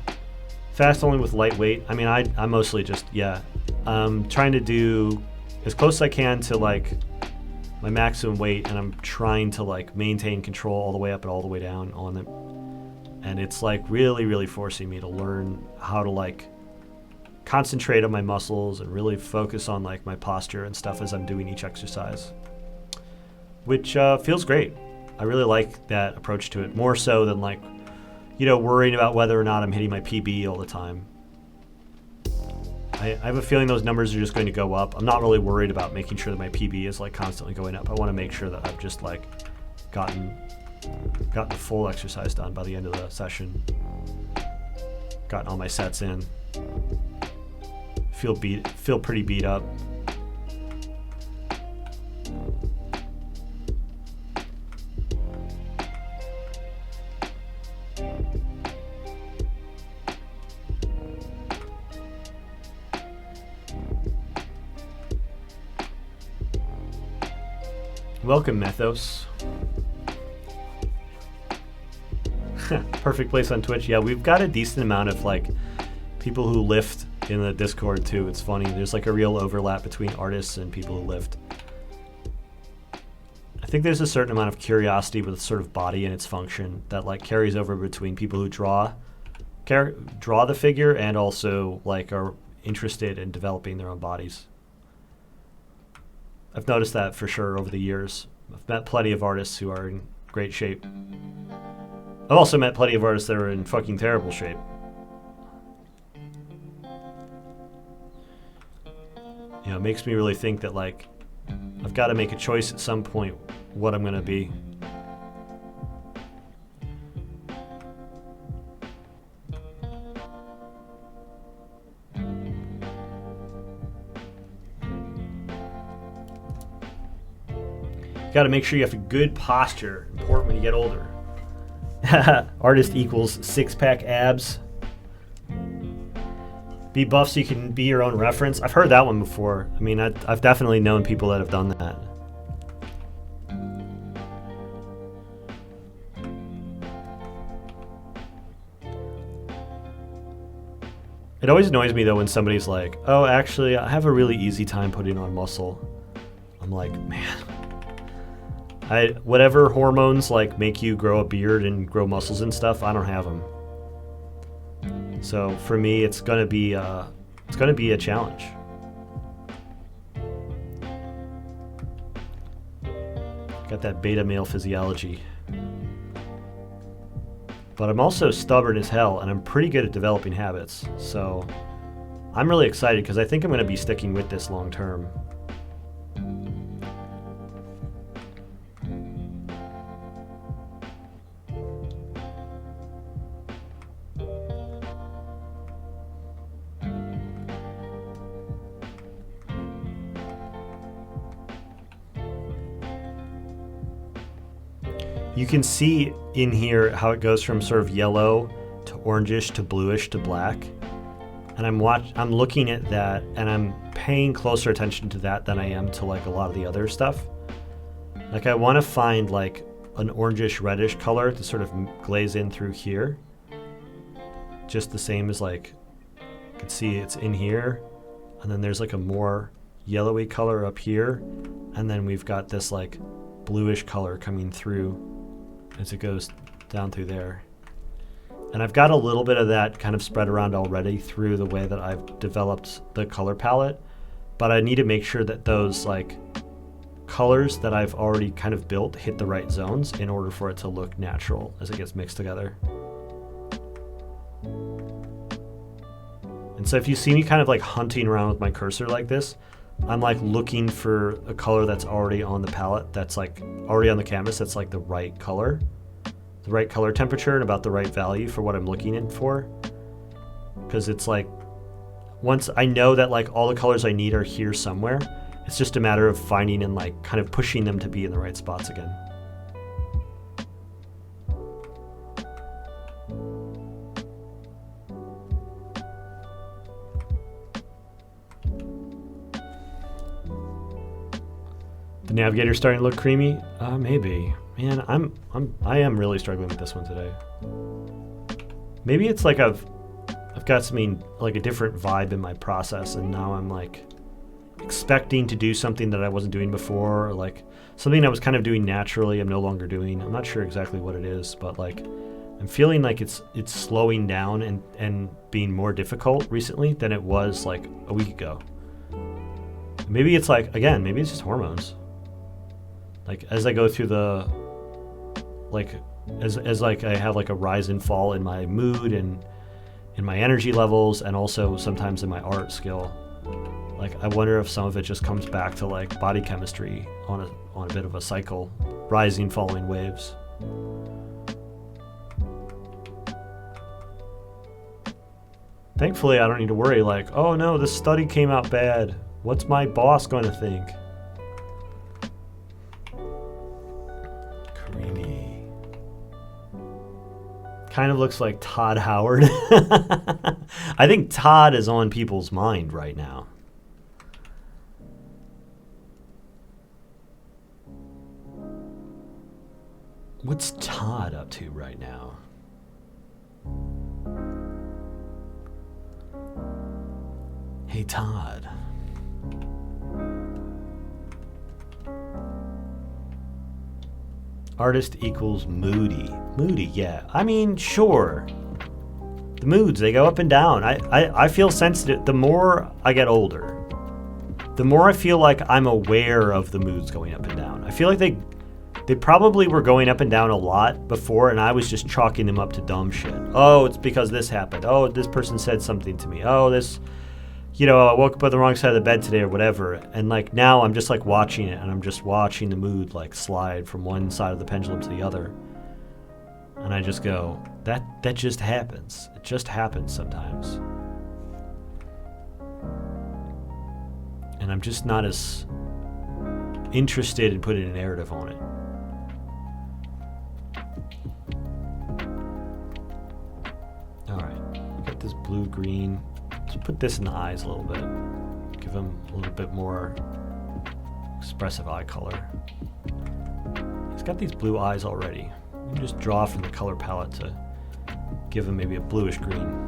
Fast only with light weight. I mean, I mostly just, yeah. Trying to do as close as I can to like my maximum weight, and I'm trying to like maintain control all the way up and all the way down on it. And it's like really, really forcing me to learn how to like concentrate on my muscles and really focus on like my posture and stuff as I'm doing each exercise, which feels great. I really like that approach to it, more so than like, you know, worrying about whether or not I'm hitting my PB all the time. I have a feeling those numbers are just going to go up. I'm not really worried about making sure that my PB is like constantly going up. I want to make sure that I've just like gotten the full exercise done by the end of the session. Gotten all my sets in. Feel pretty beat up. Welcome, Methos. Perfect place on Twitch. Yeah, we've got a decent amount of like people who lift in the Discord too. It's funny. There's like a real overlap between artists and people who lift. I think there's a certain amount of curiosity with sort of body and its function that like carries over between people who draw the figure and also like are interested in developing their own bodies. I've noticed that for sure over the years. I've met plenty of artists who are in great shape. I've also met plenty of artists that are in fucking terrible shape. You know, it makes me really think that like I've got to make a choice at some point what I'm going to be. Got to make sure you have a good posture. Important when you get older. Artist equals six-pack abs. Be buff so you can be your own reference. I've heard that one before. I mean, I've definitely known people that have done that. It always annoys me though when somebody's like, oh, actually, I have a really easy time putting on muscle. I'm like, man. Whatever hormones like make you grow a beard and grow muscles and stuff, I don't have them. So for me, it's gonna be a challenge. Got that beta male physiology. But I'm also stubborn as hell, and I'm pretty good at developing habits. So I'm really excited because I think I'm gonna be sticking with this long term. you can see in here how it goes from sort of yellow to orangish to bluish to black. And I'm looking at that, and I'm paying closer attention to that than I am to like a lot of the other stuff. Like I want to find like an orangish reddish color to sort of glaze in through here. Just the same as like, you can see it's in here. And then there's like a more yellowy color up here. And then we've got this like bluish color coming through as it goes down through there. And I've got a little bit of that kind of spread around already through the way that I've developed the color palette. But I need to make sure that those like colors that I've already kind of built hit the right zones in order for it to look natural as it gets mixed together. And so if you see me kind of like hunting around with my cursor like this, I'm like looking for a color that's already on the palette, that's like already on the canvas, that's like the right color temperature and about the right value for what I'm looking in for. Because it's like, once I know that like all the colors I need are here somewhere, it's just a matter of finding and like kind of pushing them to be in the right spots again. The Navigator's starting to look creamy? Maybe. Man, I am really struggling with this one today. Maybe it's like I've got something like a different vibe in my process, and now I'm like expecting to do something that I wasn't doing before, or like something I was kind of doing naturally I'm no longer doing. I'm not sure exactly what it is, but like I'm feeling like it's slowing down and being more difficult recently than it was like a week ago. Maybe it's like, again, maybe it's just hormones. Like as I go through the, like as like I have like a rise and fall in my mood and in my energy levels, and also sometimes in my art skill. Like I wonder if some of it just comes back to like body chemistry on a bit of a cycle, rising, falling waves. Thankfully, I don't need to worry like, oh no, this study came out bad. What's my boss going to think? Creamy. Kind of looks like Todd Howard. I think Todd is on people's mind right now. What's Todd up to right now? Hey, Todd. Artist equals moody. Moody, yeah. I mean, sure. The moods, they go up and down. I feel sensitive. The more I get older, the more I feel like I'm aware of the moods going up and down. I feel like they probably were going up and down a lot before, and I was just chalking them up to dumb shit. Oh, it's because this happened. Oh, this person said something to me. Oh, this, I woke up on the wrong side of the bed today or whatever. And like now I'm just like watching it, and I'm just watching the mood like slide from one side of the pendulum to the other. And I just go, that just happens. It just happens sometimes. And I'm just not as interested in putting a narrative on it. Alright, got this blue-green. Let's put this in the eyes a little bit. Give them a little bit more expressive eye color. He's got these blue eyes already. You can just draw from the color palette to give him maybe a bluish green.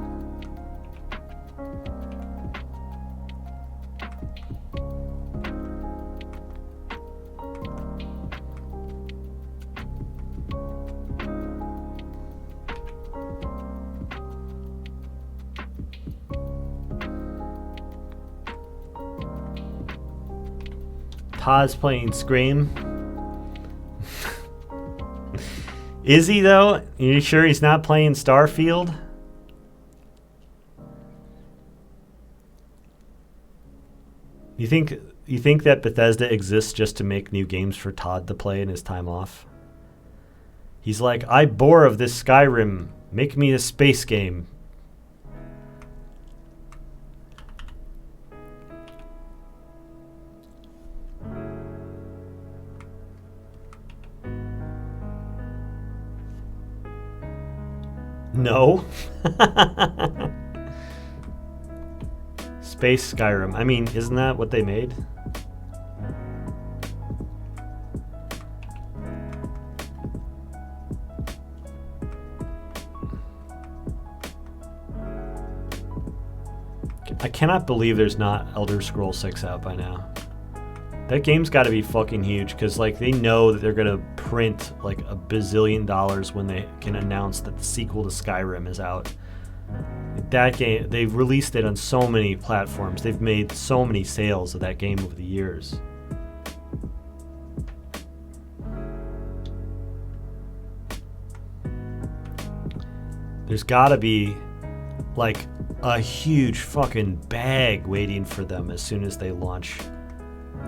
Todd's playing Scream. Is he though? Are you sure he's not playing Starfield? You think that Bethesda exists just to make new games for Todd to play in his time off? He's like, I bore of this Skyrim. Make me a space game. No. Space Skyrim. I mean, isn't that what they made? I cannot believe there's not Elder Scrolls 6 out by now. That game's got to be fucking huge because, like, they know that they're gonna print like $1 bazillion when they can announce that the sequel to Skyrim is out. That game, they've released it on so many platforms. They've made so many sales of that game over the years. There's got to be like a huge fucking bag waiting for them as soon as they launch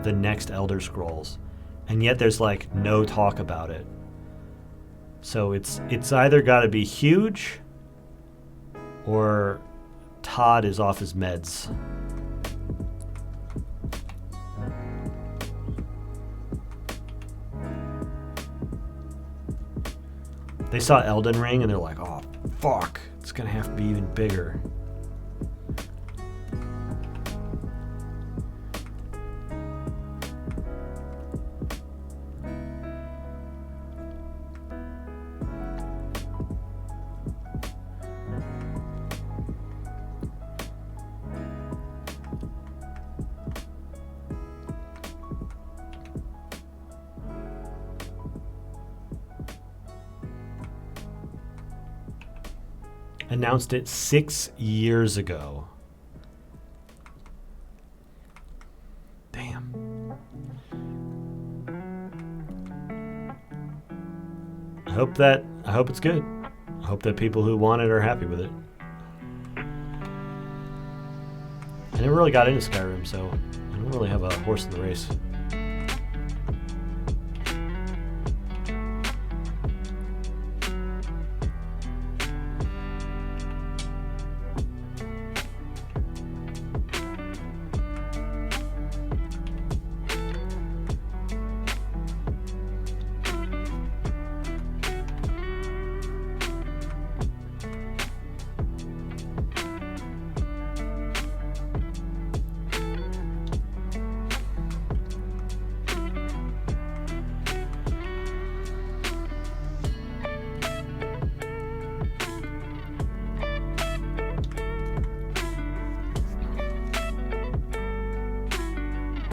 the next Elder Scrolls, and yet there's like no talk about it. So it's either got to be huge or Todd is off his meds. They saw Elden Ring and they're like, oh fuck, it's gonna have to be even bigger. Announced it 6 years ago. Damn. I hope it's good. I hope that people who want it are happy with it. I never really got into Skyrim, so I don't really have a horse in the race.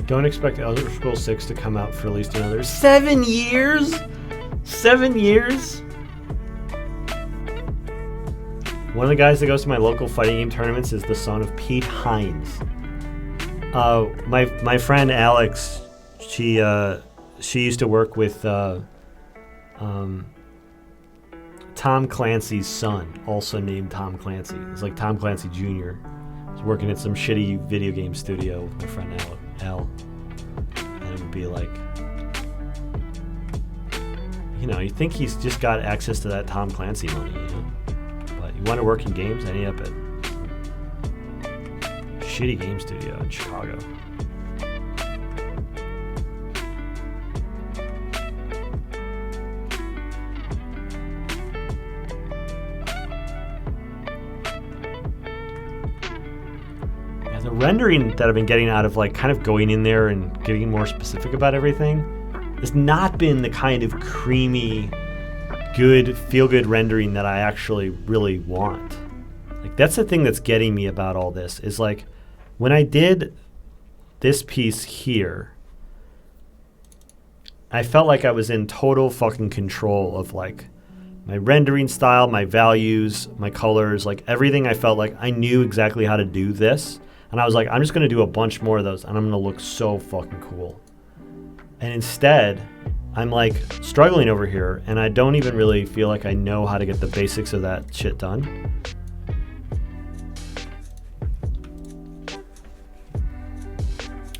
Don't expect Elder Scrolls 6 to come out for at least another 7 years? 7 years? One of the guys that goes to my local fighting game tournaments is the son of Pete Hines. My friend Alex, she used to work with Tom Clancy's son, also named Tom Clancy. It's like Tom Clancy Jr. He's working at some shitty video game studio with my friend Al. And it would be like, you know, you think he's just got access to that Tom Clancy money, you know? But you want to work in games, I ended up at shitty game studio in Chicago. The rendering that I've been getting out of like kind of going in there and getting more specific about everything has not been the kind of creamy, good, feel-good rendering that I actually really want. Like that's the thing that's getting me about all this is like when I did this piece here, I felt like I was in total fucking control of like my rendering style, my values, my colors, like everything. I felt like I knew exactly how to do this. And I was like, I'm just going to do a bunch more of those and I'm going to look so fucking cool. And instead, I'm like struggling over here and I don't even really feel like I know how to get the basics of that shit done.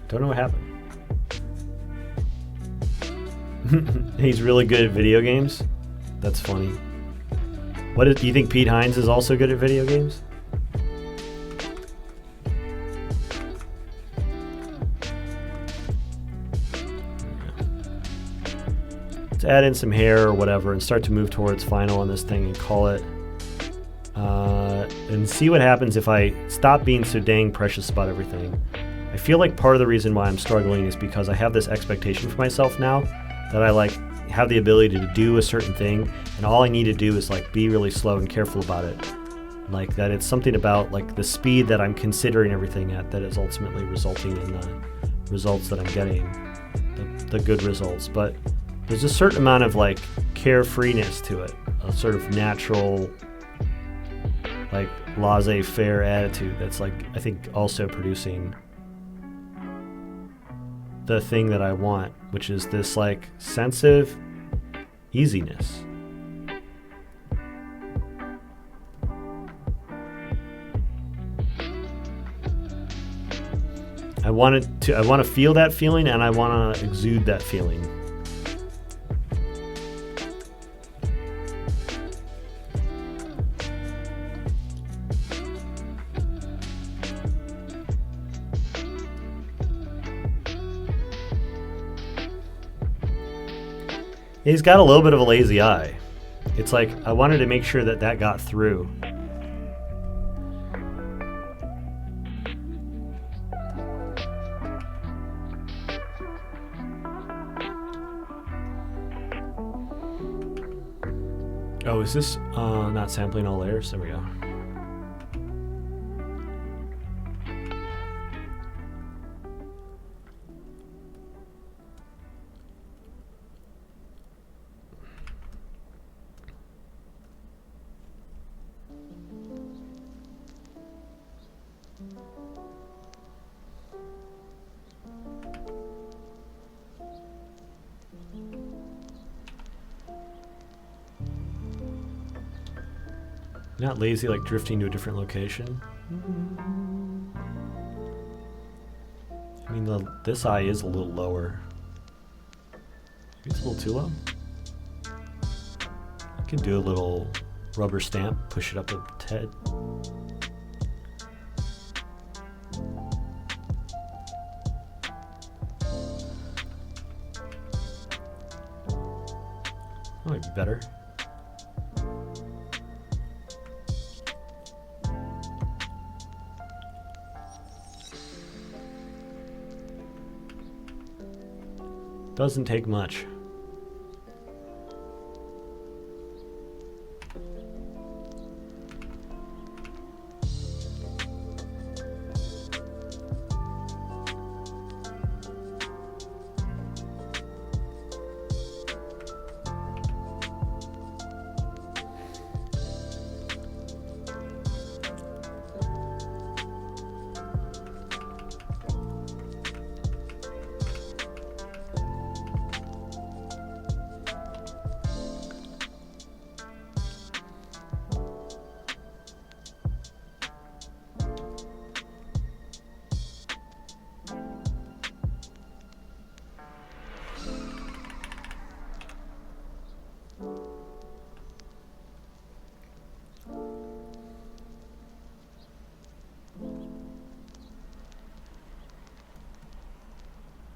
Don't know what happened. He's really good at video games? That's funny. Do you think Pete Hines is also good at video games? Let's add in some hair or whatever and start to move towards final on this thing and call it and see what happens if I stop being so dang precious about everything. I feel like part of the reason why I'm struggling is because I have this expectation for myself now that I like have the ability to do a certain thing, and all I need to do is like be really slow and careful about it. Like that it's something about like the speed that I'm considering everything at that is ultimately resulting in the results that I'm getting, the good results. But there's a certain amount of like carefreeness to it, a sort of natural like laissez-faire attitude that's like I think also producing the thing that I want, which is this like sense of easiness. I want to feel that feeling, and I want to exude that feeling. He's got a little bit of a lazy eye. It's like I wanted to make sure that that got through. Oh, is this not sampling all layers? There we go. Not lazy, like drifting to a different location. I mean, this eye is a little lower. Maybe it's a little too low. I could do a little rubber stamp, push it up a tad. That might be better. Doesn't take much.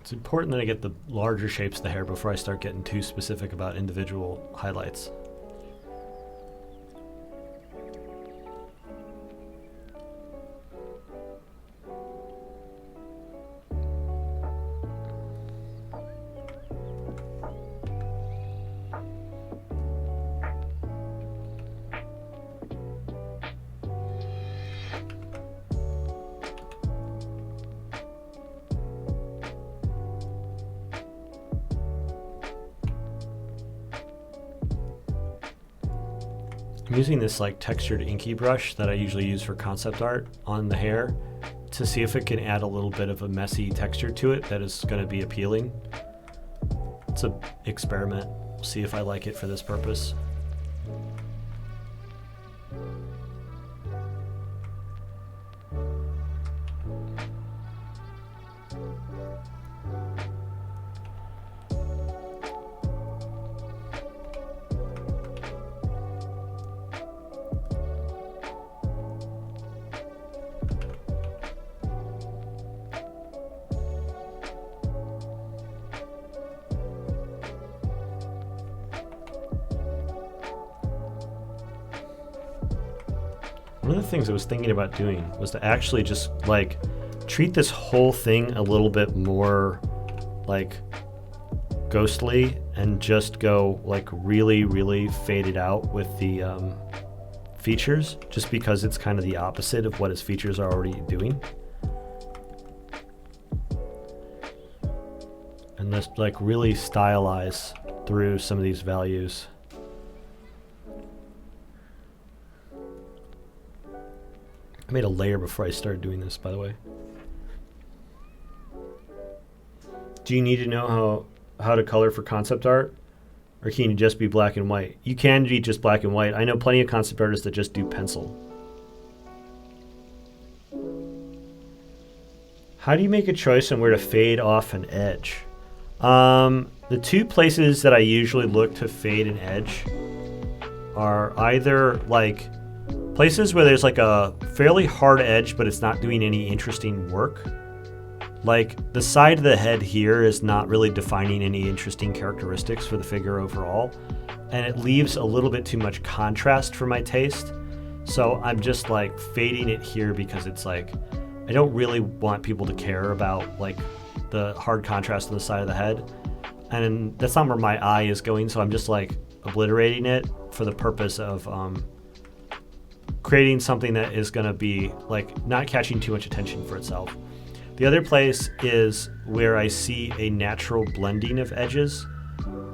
It's important that I get the larger shapes of the hair before I start getting too specific about individual highlights. I'm using this like textured inky brush that I usually use for concept art on the hair to see if it can add a little bit of a messy texture to it that is going to be appealing. It's an experiment. We'll see if I like it for this purpose. One of the things I was thinking about doing was to actually just like treat this whole thing a little bit more like ghostly and just go like really, really faded out with the features, just because it's kind of the opposite of what his features are already doing. And just like really stylize through some of these values. I made a layer before I started doing this, by the way. Do you need to know how to color for concept art? Or can you just be black and white? You can be just black and white. I know plenty of concept artists that just do pencil. How do you make a choice on where to fade off an edge? The two places that I usually look to fade an edge are either like places where there's like a fairly hard edge, but it's not doing any interesting work. Like the side of the head here is not really defining any interesting characteristics for the figure overall, and it leaves a little bit too much contrast for my taste. So I'm just like fading it here because it's like, I don't really want people to care about like the hard contrast on the side of the head. And that's not where my eye is going, so I'm just like obliterating it for the purpose of creating something that is going to be like not catching too much attention for itself. The other place is where I see a natural blending of edges.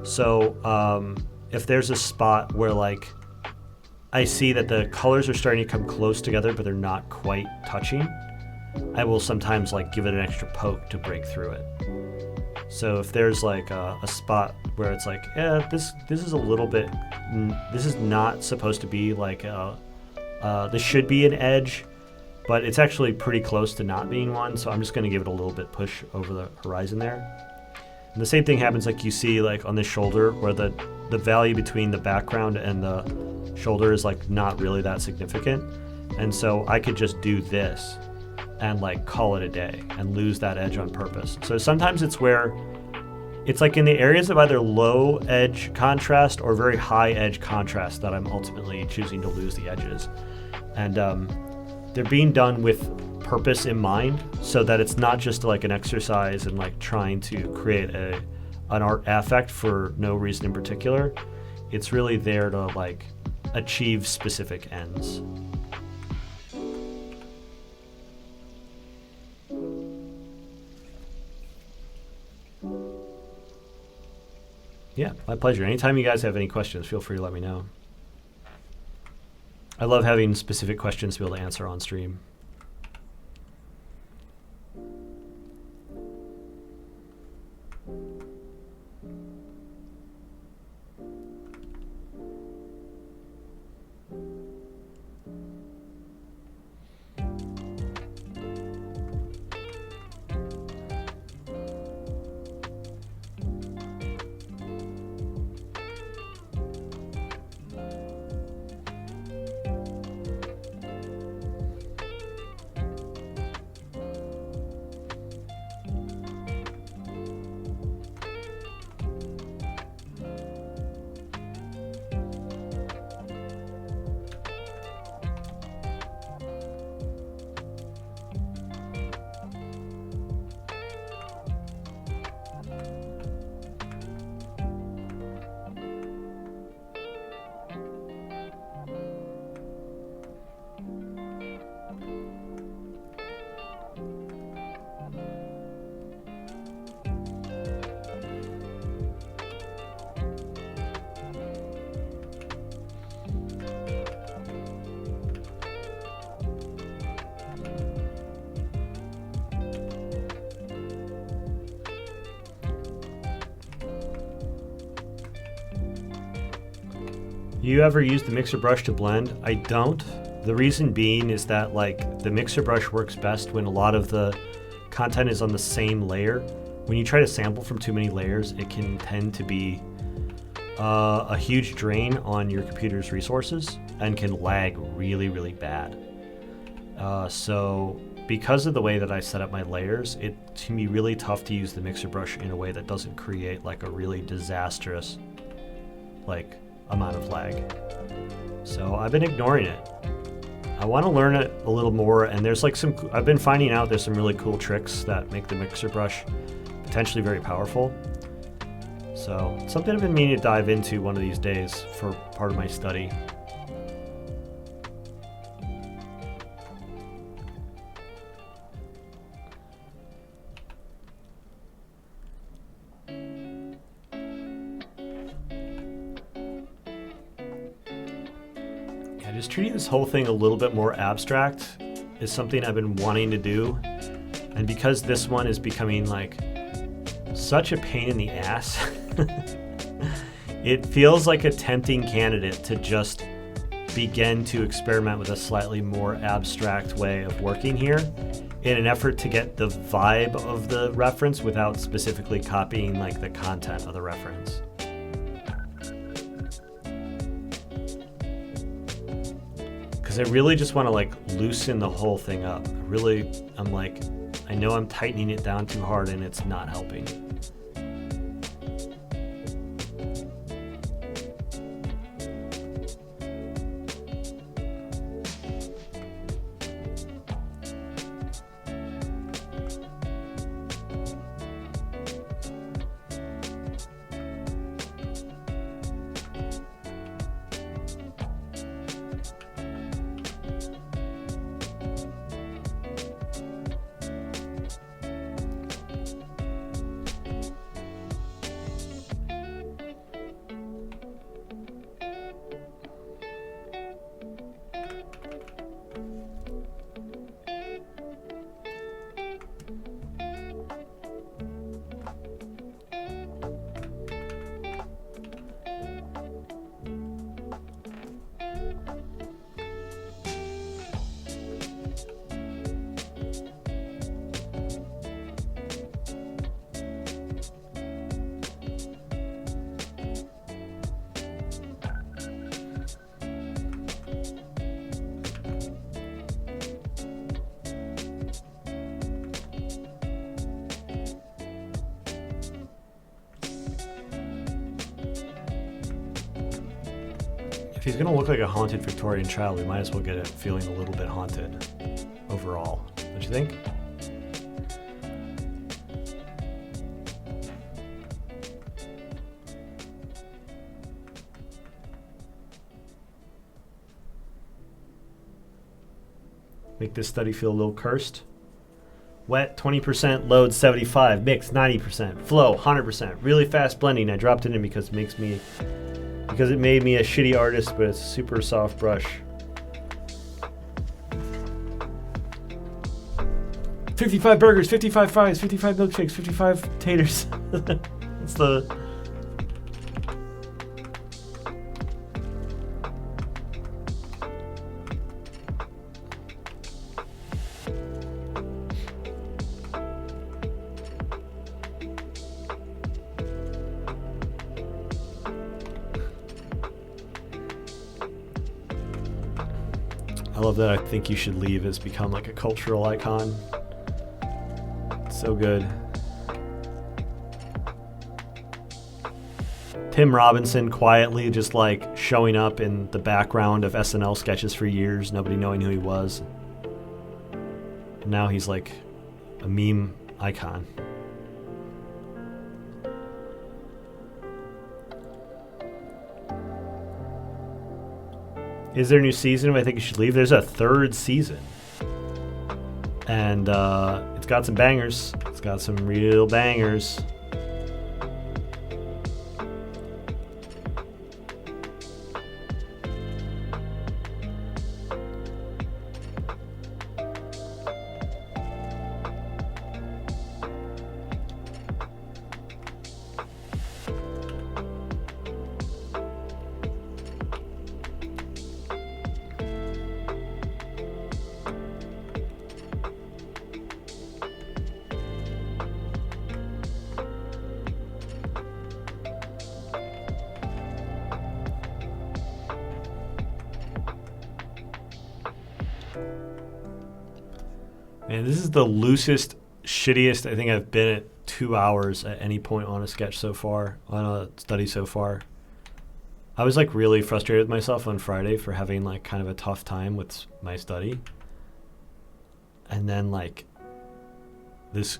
So if there's a spot where like I see that the colors are starting to come close together but they're not quite touching, I will sometimes like give it an extra poke to break through it. So if there's like a spot where it's like, yeah, this is a little bit, this is not supposed to be like this should be an edge, but it's actually pretty close to not being one, so I'm just going to give it a little bit push over the horizon there. And the same thing happens like you see like on the shoulder where the value between the background and the shoulder is like not really that significant. And so I could just do this and like call it a day and lose that edge on purpose. So sometimes it's where it's like in the areas of either low edge contrast or very high edge contrast that I'm ultimately choosing to lose the edges. And they're being done with purpose in mind, so that it's not just like an exercise in like trying to create an art affect for no reason in particular. It's really there to like achieve specific ends. Yeah, my pleasure. Anytime you guys have any questions, feel free to let me know. I love having specific questions to be able to answer on stream. You ever use the mixer brush to blend? I don't. The reason being is that like the mixer brush works best when a lot of the content is on the same layer. When you try to sample from too many layers, it can tend to be a huge drain on your computer's resources and can lag really, really bad. So because of the way that I set up my layers, it can be really tough to use the mixer brush in a way that doesn't create like a really disastrous like amount of lag. So I've been ignoring it. I want to learn it a little more, and there's like I've been finding out there's some really cool tricks that make the mixer brush potentially very powerful. So it's something I've been meaning to dive into one of these days for part of my study. Just treating this whole thing a little bit more abstract is something I've been wanting to do. And because this one is becoming like such a pain in the ass, it feels like a tempting candidate to just begin to experiment with a slightly more abstract way of working here in an effort to get the vibe of the reference without specifically copying like the content of the reference. Because I really just want to like loosen the whole thing up. I'm like, I know I'm tightening it down too hard and it's not helping. If he's gonna look like a haunted Victorian child, we might as well get it feeling a little bit haunted overall. Don't you think? Make this study feel a little cursed. Wet 20%, load 75, mix 90%, flow 100%. Really fast blending. I dropped it in because it made me a shitty artist, but it's a super soft brush. 55 burgers, 55 fries, 55 milkshakes, 55 taters. That's the... I love that I Think You Should Leave has become like a cultural icon. It's so good. Tim Robinson quietly just like showing up in the background of SNL sketches for years, nobody knowing who he was. Now he's like a meme icon. Is there a new season of I Think You Should Leave? There's a third season. And it's got some bangers. It's got some real bangers. Man, this is the loosest, shittiest I think I've been at 2 hours at any point on a sketch so far, on a study so far. I was like really frustrated with myself on Friday for having like kind of a tough time with my study. And then like this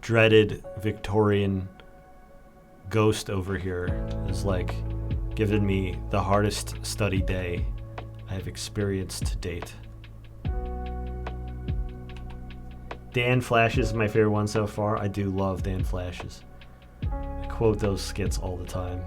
dreaded Victorian ghost over here is like giving me the hardest study day I have experienced to date. Dan Flashes is my favorite one so far. I do love Dan Flashes. I quote those skits all the time.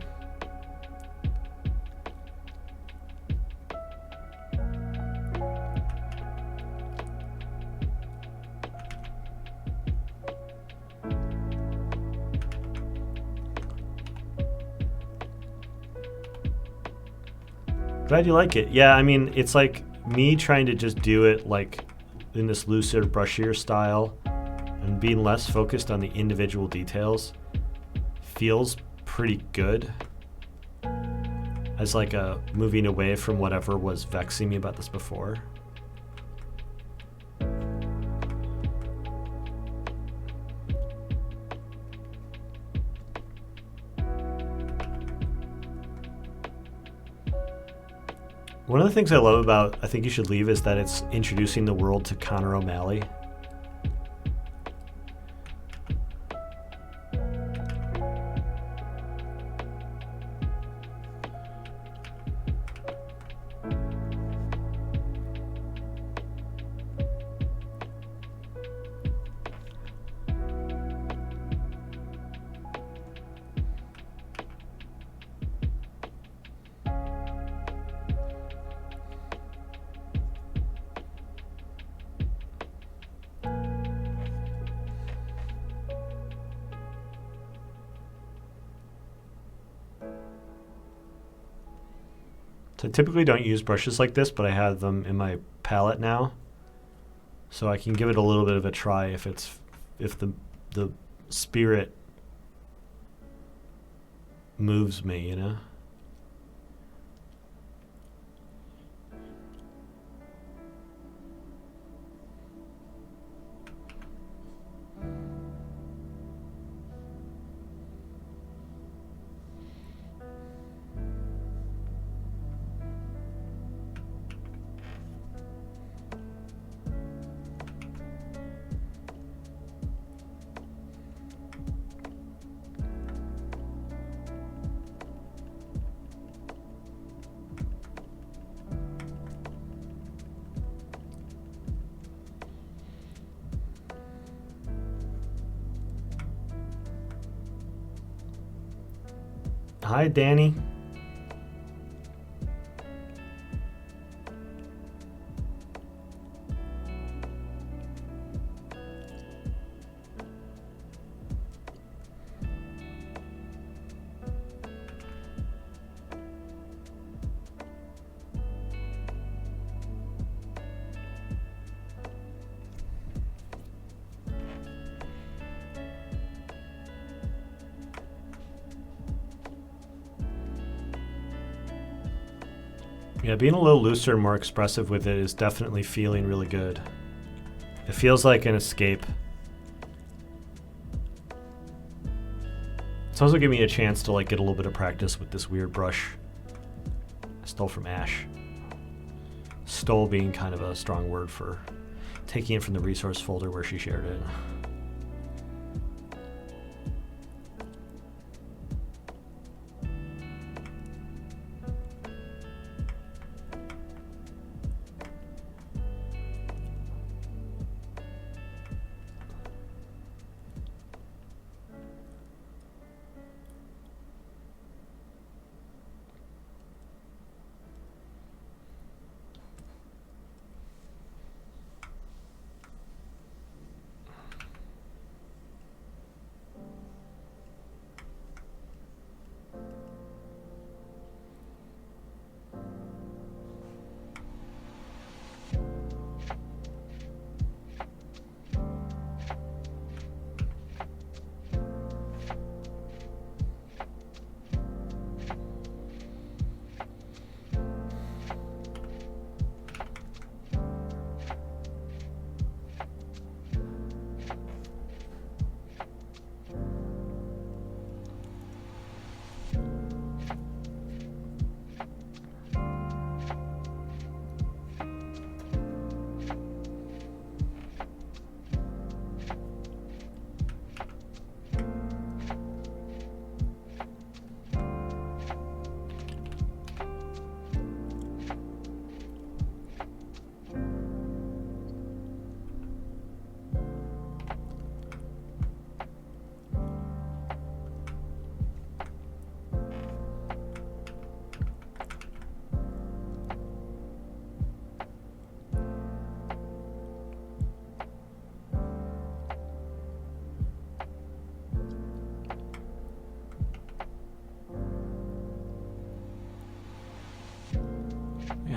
Glad you like it. Yeah, I mean, it's like me trying to just do it like in this looser, brushier style and being less focused on the individual details feels pretty good as like a moving away from whatever was vexing me about this before. One of the things I love about I Think You Should Leave is that it's introducing the world to Conor O'Malley. So I typically don't use brushes like this, but I have them in my palette now, so I can give it a little bit of a try if the spirit moves me, you know. Hi, Danny. Yeah, being a little looser and more expressive with it is definitely feeling really good. It feels like an escape. It's also giving me a chance to like get a little bit of practice with this weird brush I stole from Ash. Stole being kind of a strong word for taking it from the resource folder where she shared it.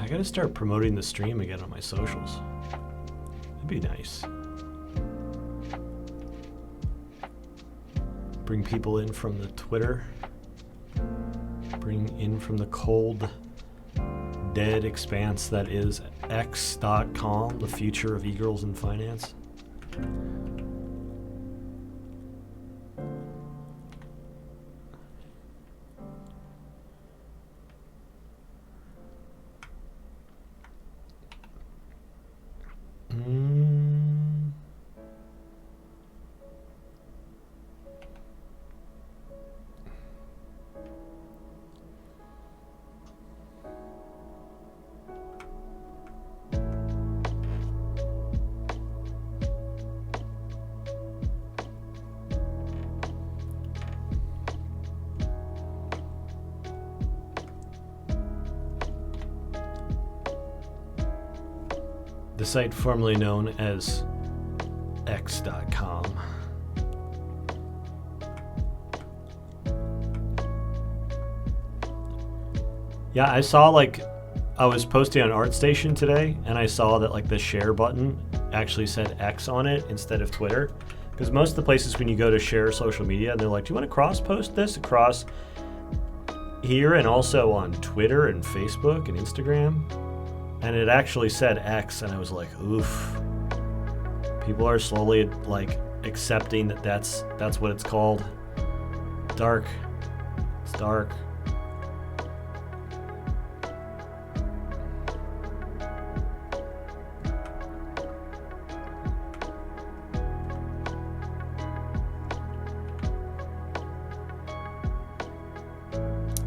gotta start promoting the stream again on my socials. That'd be nice. Bring people in from the Twitter. Bring in from the cold, dead expanse that is X.com, the future of e-girls in finance. The site formerly known as X.com. Yeah, I saw I was posting on ArtStation today, and I saw that the share button actually said X on it instead of Twitter. Because most of the places when you go to share social media, they're like, do you want to cross-post this across here and also on Twitter and Facebook and Instagram? And it actually said X, and I was like, oof. People are slowly accepting that that's what it's called. Dark. It's dark.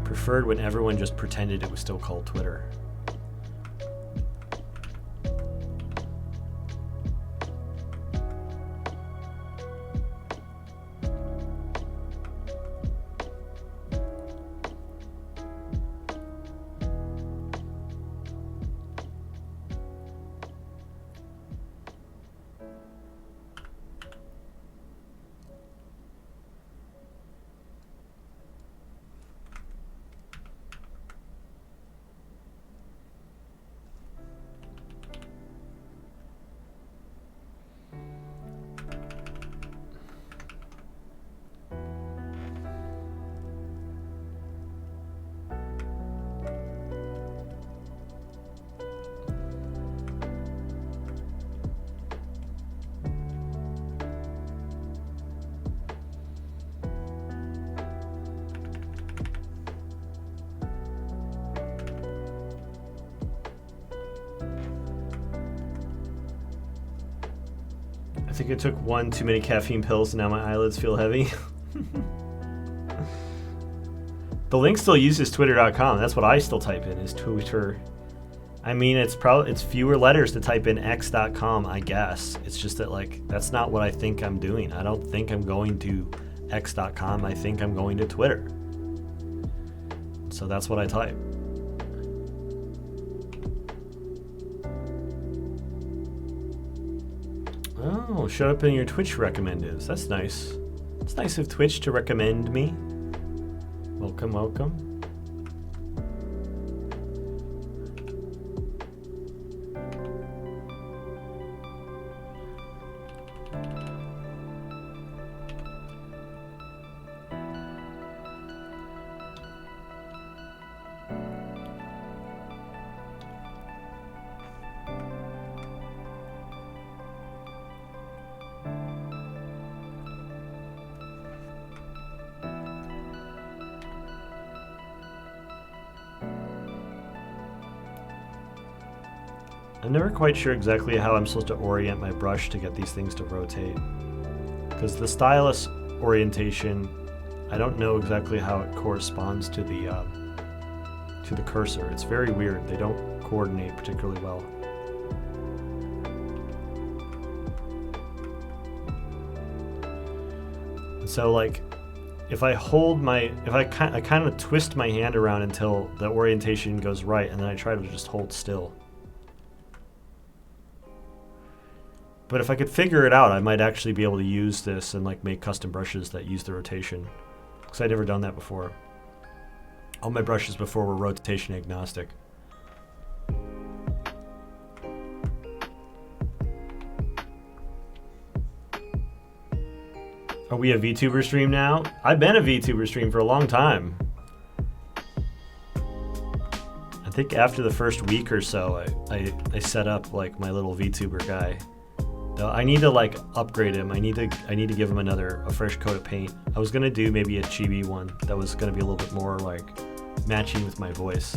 Preferred when everyone just pretended it was still called Twitter. I think I took one too many caffeine pills and now my eyelids feel heavy. The link still uses twitter.com. That's what I still type in is Twitter. I mean, it's fewer letters to type in x.com, I guess. It's just that that's not what I think I'm doing. I don't think I'm going to x.com. I think I'm going to Twitter. So that's what I type. Oh, showed up in your Twitch recommendeds. That's nice. It's nice of Twitch to recommend me. Welcome, welcome. I'm never quite sure exactly how I'm supposed to orient my brush to get these things to rotate. Because the stylus orientation, I don't know exactly how it corresponds to the cursor. It's very weird. They don't coordinate particularly well. And so if I kind of twist my hand around until the orientation goes right, and then I try to just hold still. But if I could figure it out, I might actually be able to use this and make custom brushes that use the rotation. Because I'd never done that before. All my brushes before were rotation agnostic. Are we a VTuber stream now? I've been a VTuber stream for a long time. I think after the first week or so, I set up like my little VTuber guy. I need to like upgrade him. I need to give him a fresh coat of paint. I was gonna do maybe a chibi one that was gonna be a little bit more like matching with my voice.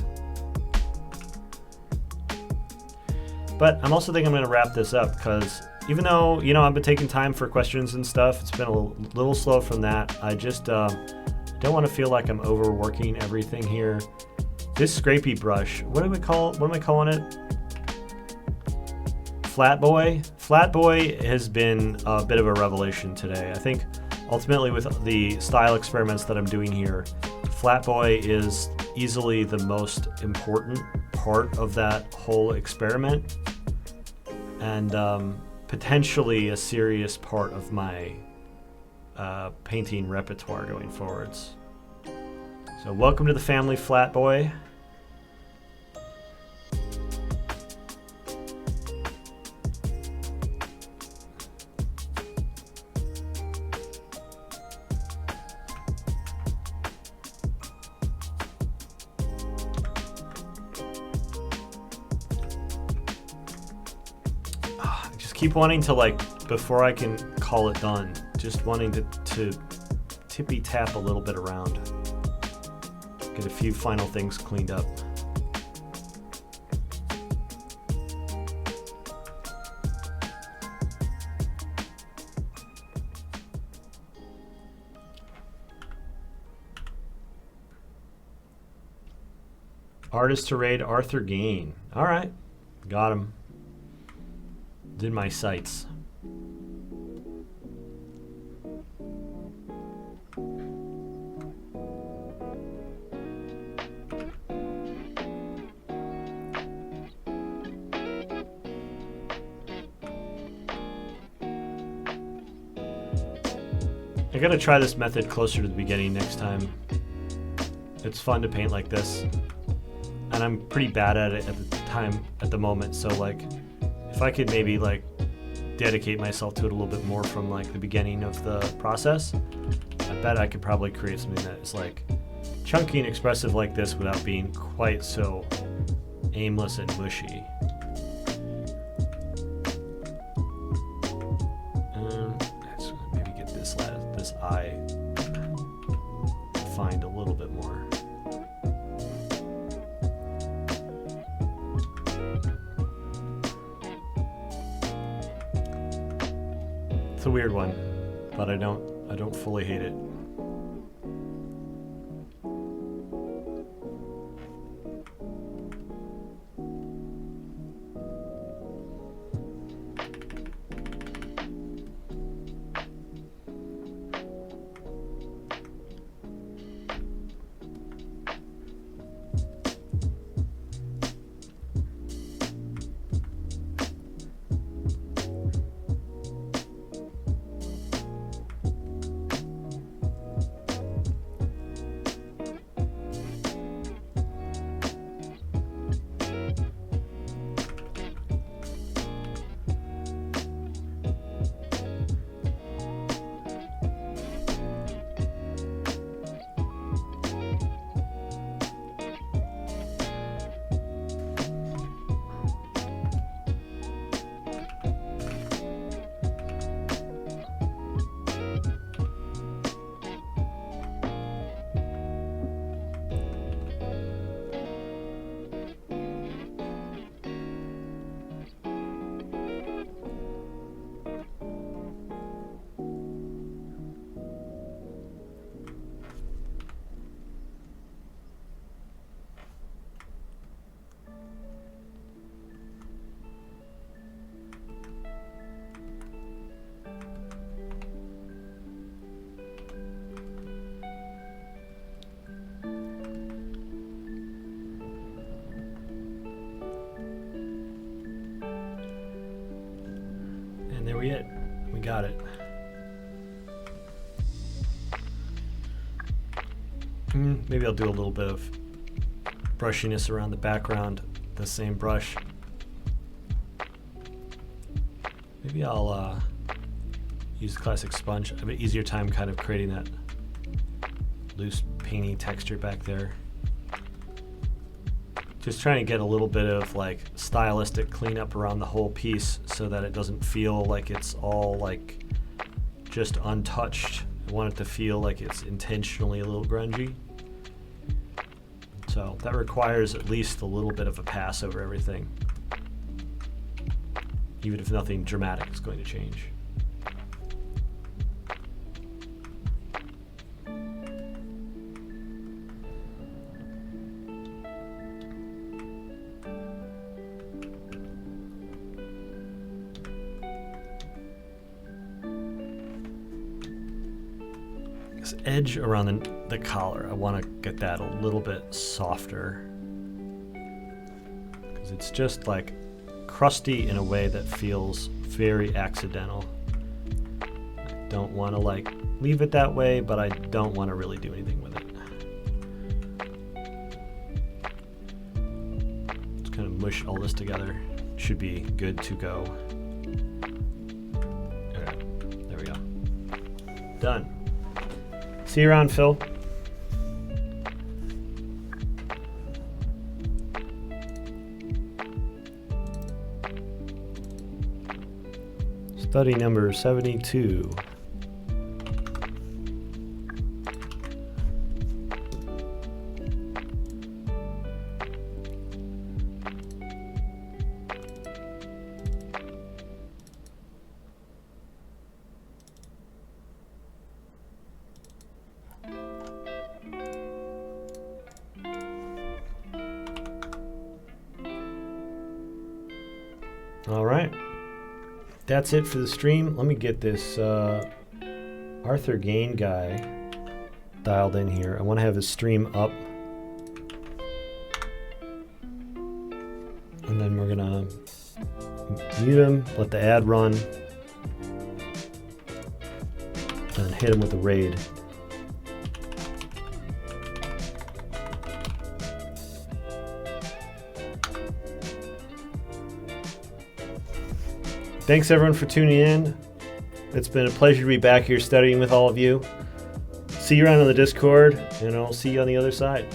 But I'm also thinking I'm gonna wrap this up because even though I've been taking time for questions and stuff, it's been a little slow from that. I just don't want to feel like I'm overworking everything here. This scrapey brush, what am I calling it? Flatboy? Flatboy has been a bit of a revelation today. I think ultimately with the style experiments that I'm doing here, Flatboy is easily the most important part of that whole experiment, and potentially a serious part of my painting repertoire going forwards. So welcome to the family, Flatboy. Keep wanting to, like, before I can call it done, just wanting to tippy tap a little bit around, get a few final things cleaned up. Artist to raid Arthur Gain. All right, got him. In my sights. I gotta try this method closer to the beginning next time. It's fun to paint like this, and I'm pretty bad at it at the moment, so like if I could maybe like dedicate myself to it a little bit more from like the beginning of the process, I bet I could probably create something that is like chunky and expressive like this without being quite so aimless and mushy. Let's maybe get this eye defined a little bit more. It's a weird one, but I don't fully hate it. There we got it. Maybe I'll do a little bit of brushiness around the background, the same brush. Maybe I'll use the classic sponge. I have an easier time kind of creating that loose, painty texture back there. Just trying to get a little bit of like stylistic cleanup around the whole piece so that it doesn't feel like it's all like just untouched. I want it to feel like it's intentionally a little grungy. So that requires at least a little bit of a pass over everything, even if nothing dramatic is going to change. This edge around the collar, I want to get that a little bit softer because it's just like crusty in a way that feels very accidental. I don't want to like leave it that way, but I don't want to really do anything with it. Just kind of mush all this together. Should be good to go. Okay, there we go. Done. See you around, Phil. Study number 72. All right, that's it for the stream. Let me get this Arthur Gain guy dialed in here. I want to have his stream up, and then we're gonna mute him, let the ad run, and hit him with a raid. Thanks everyone for tuning in. It's been a pleasure to be back here studying with all of you. See you around on the Discord, and I'll see you on the other side.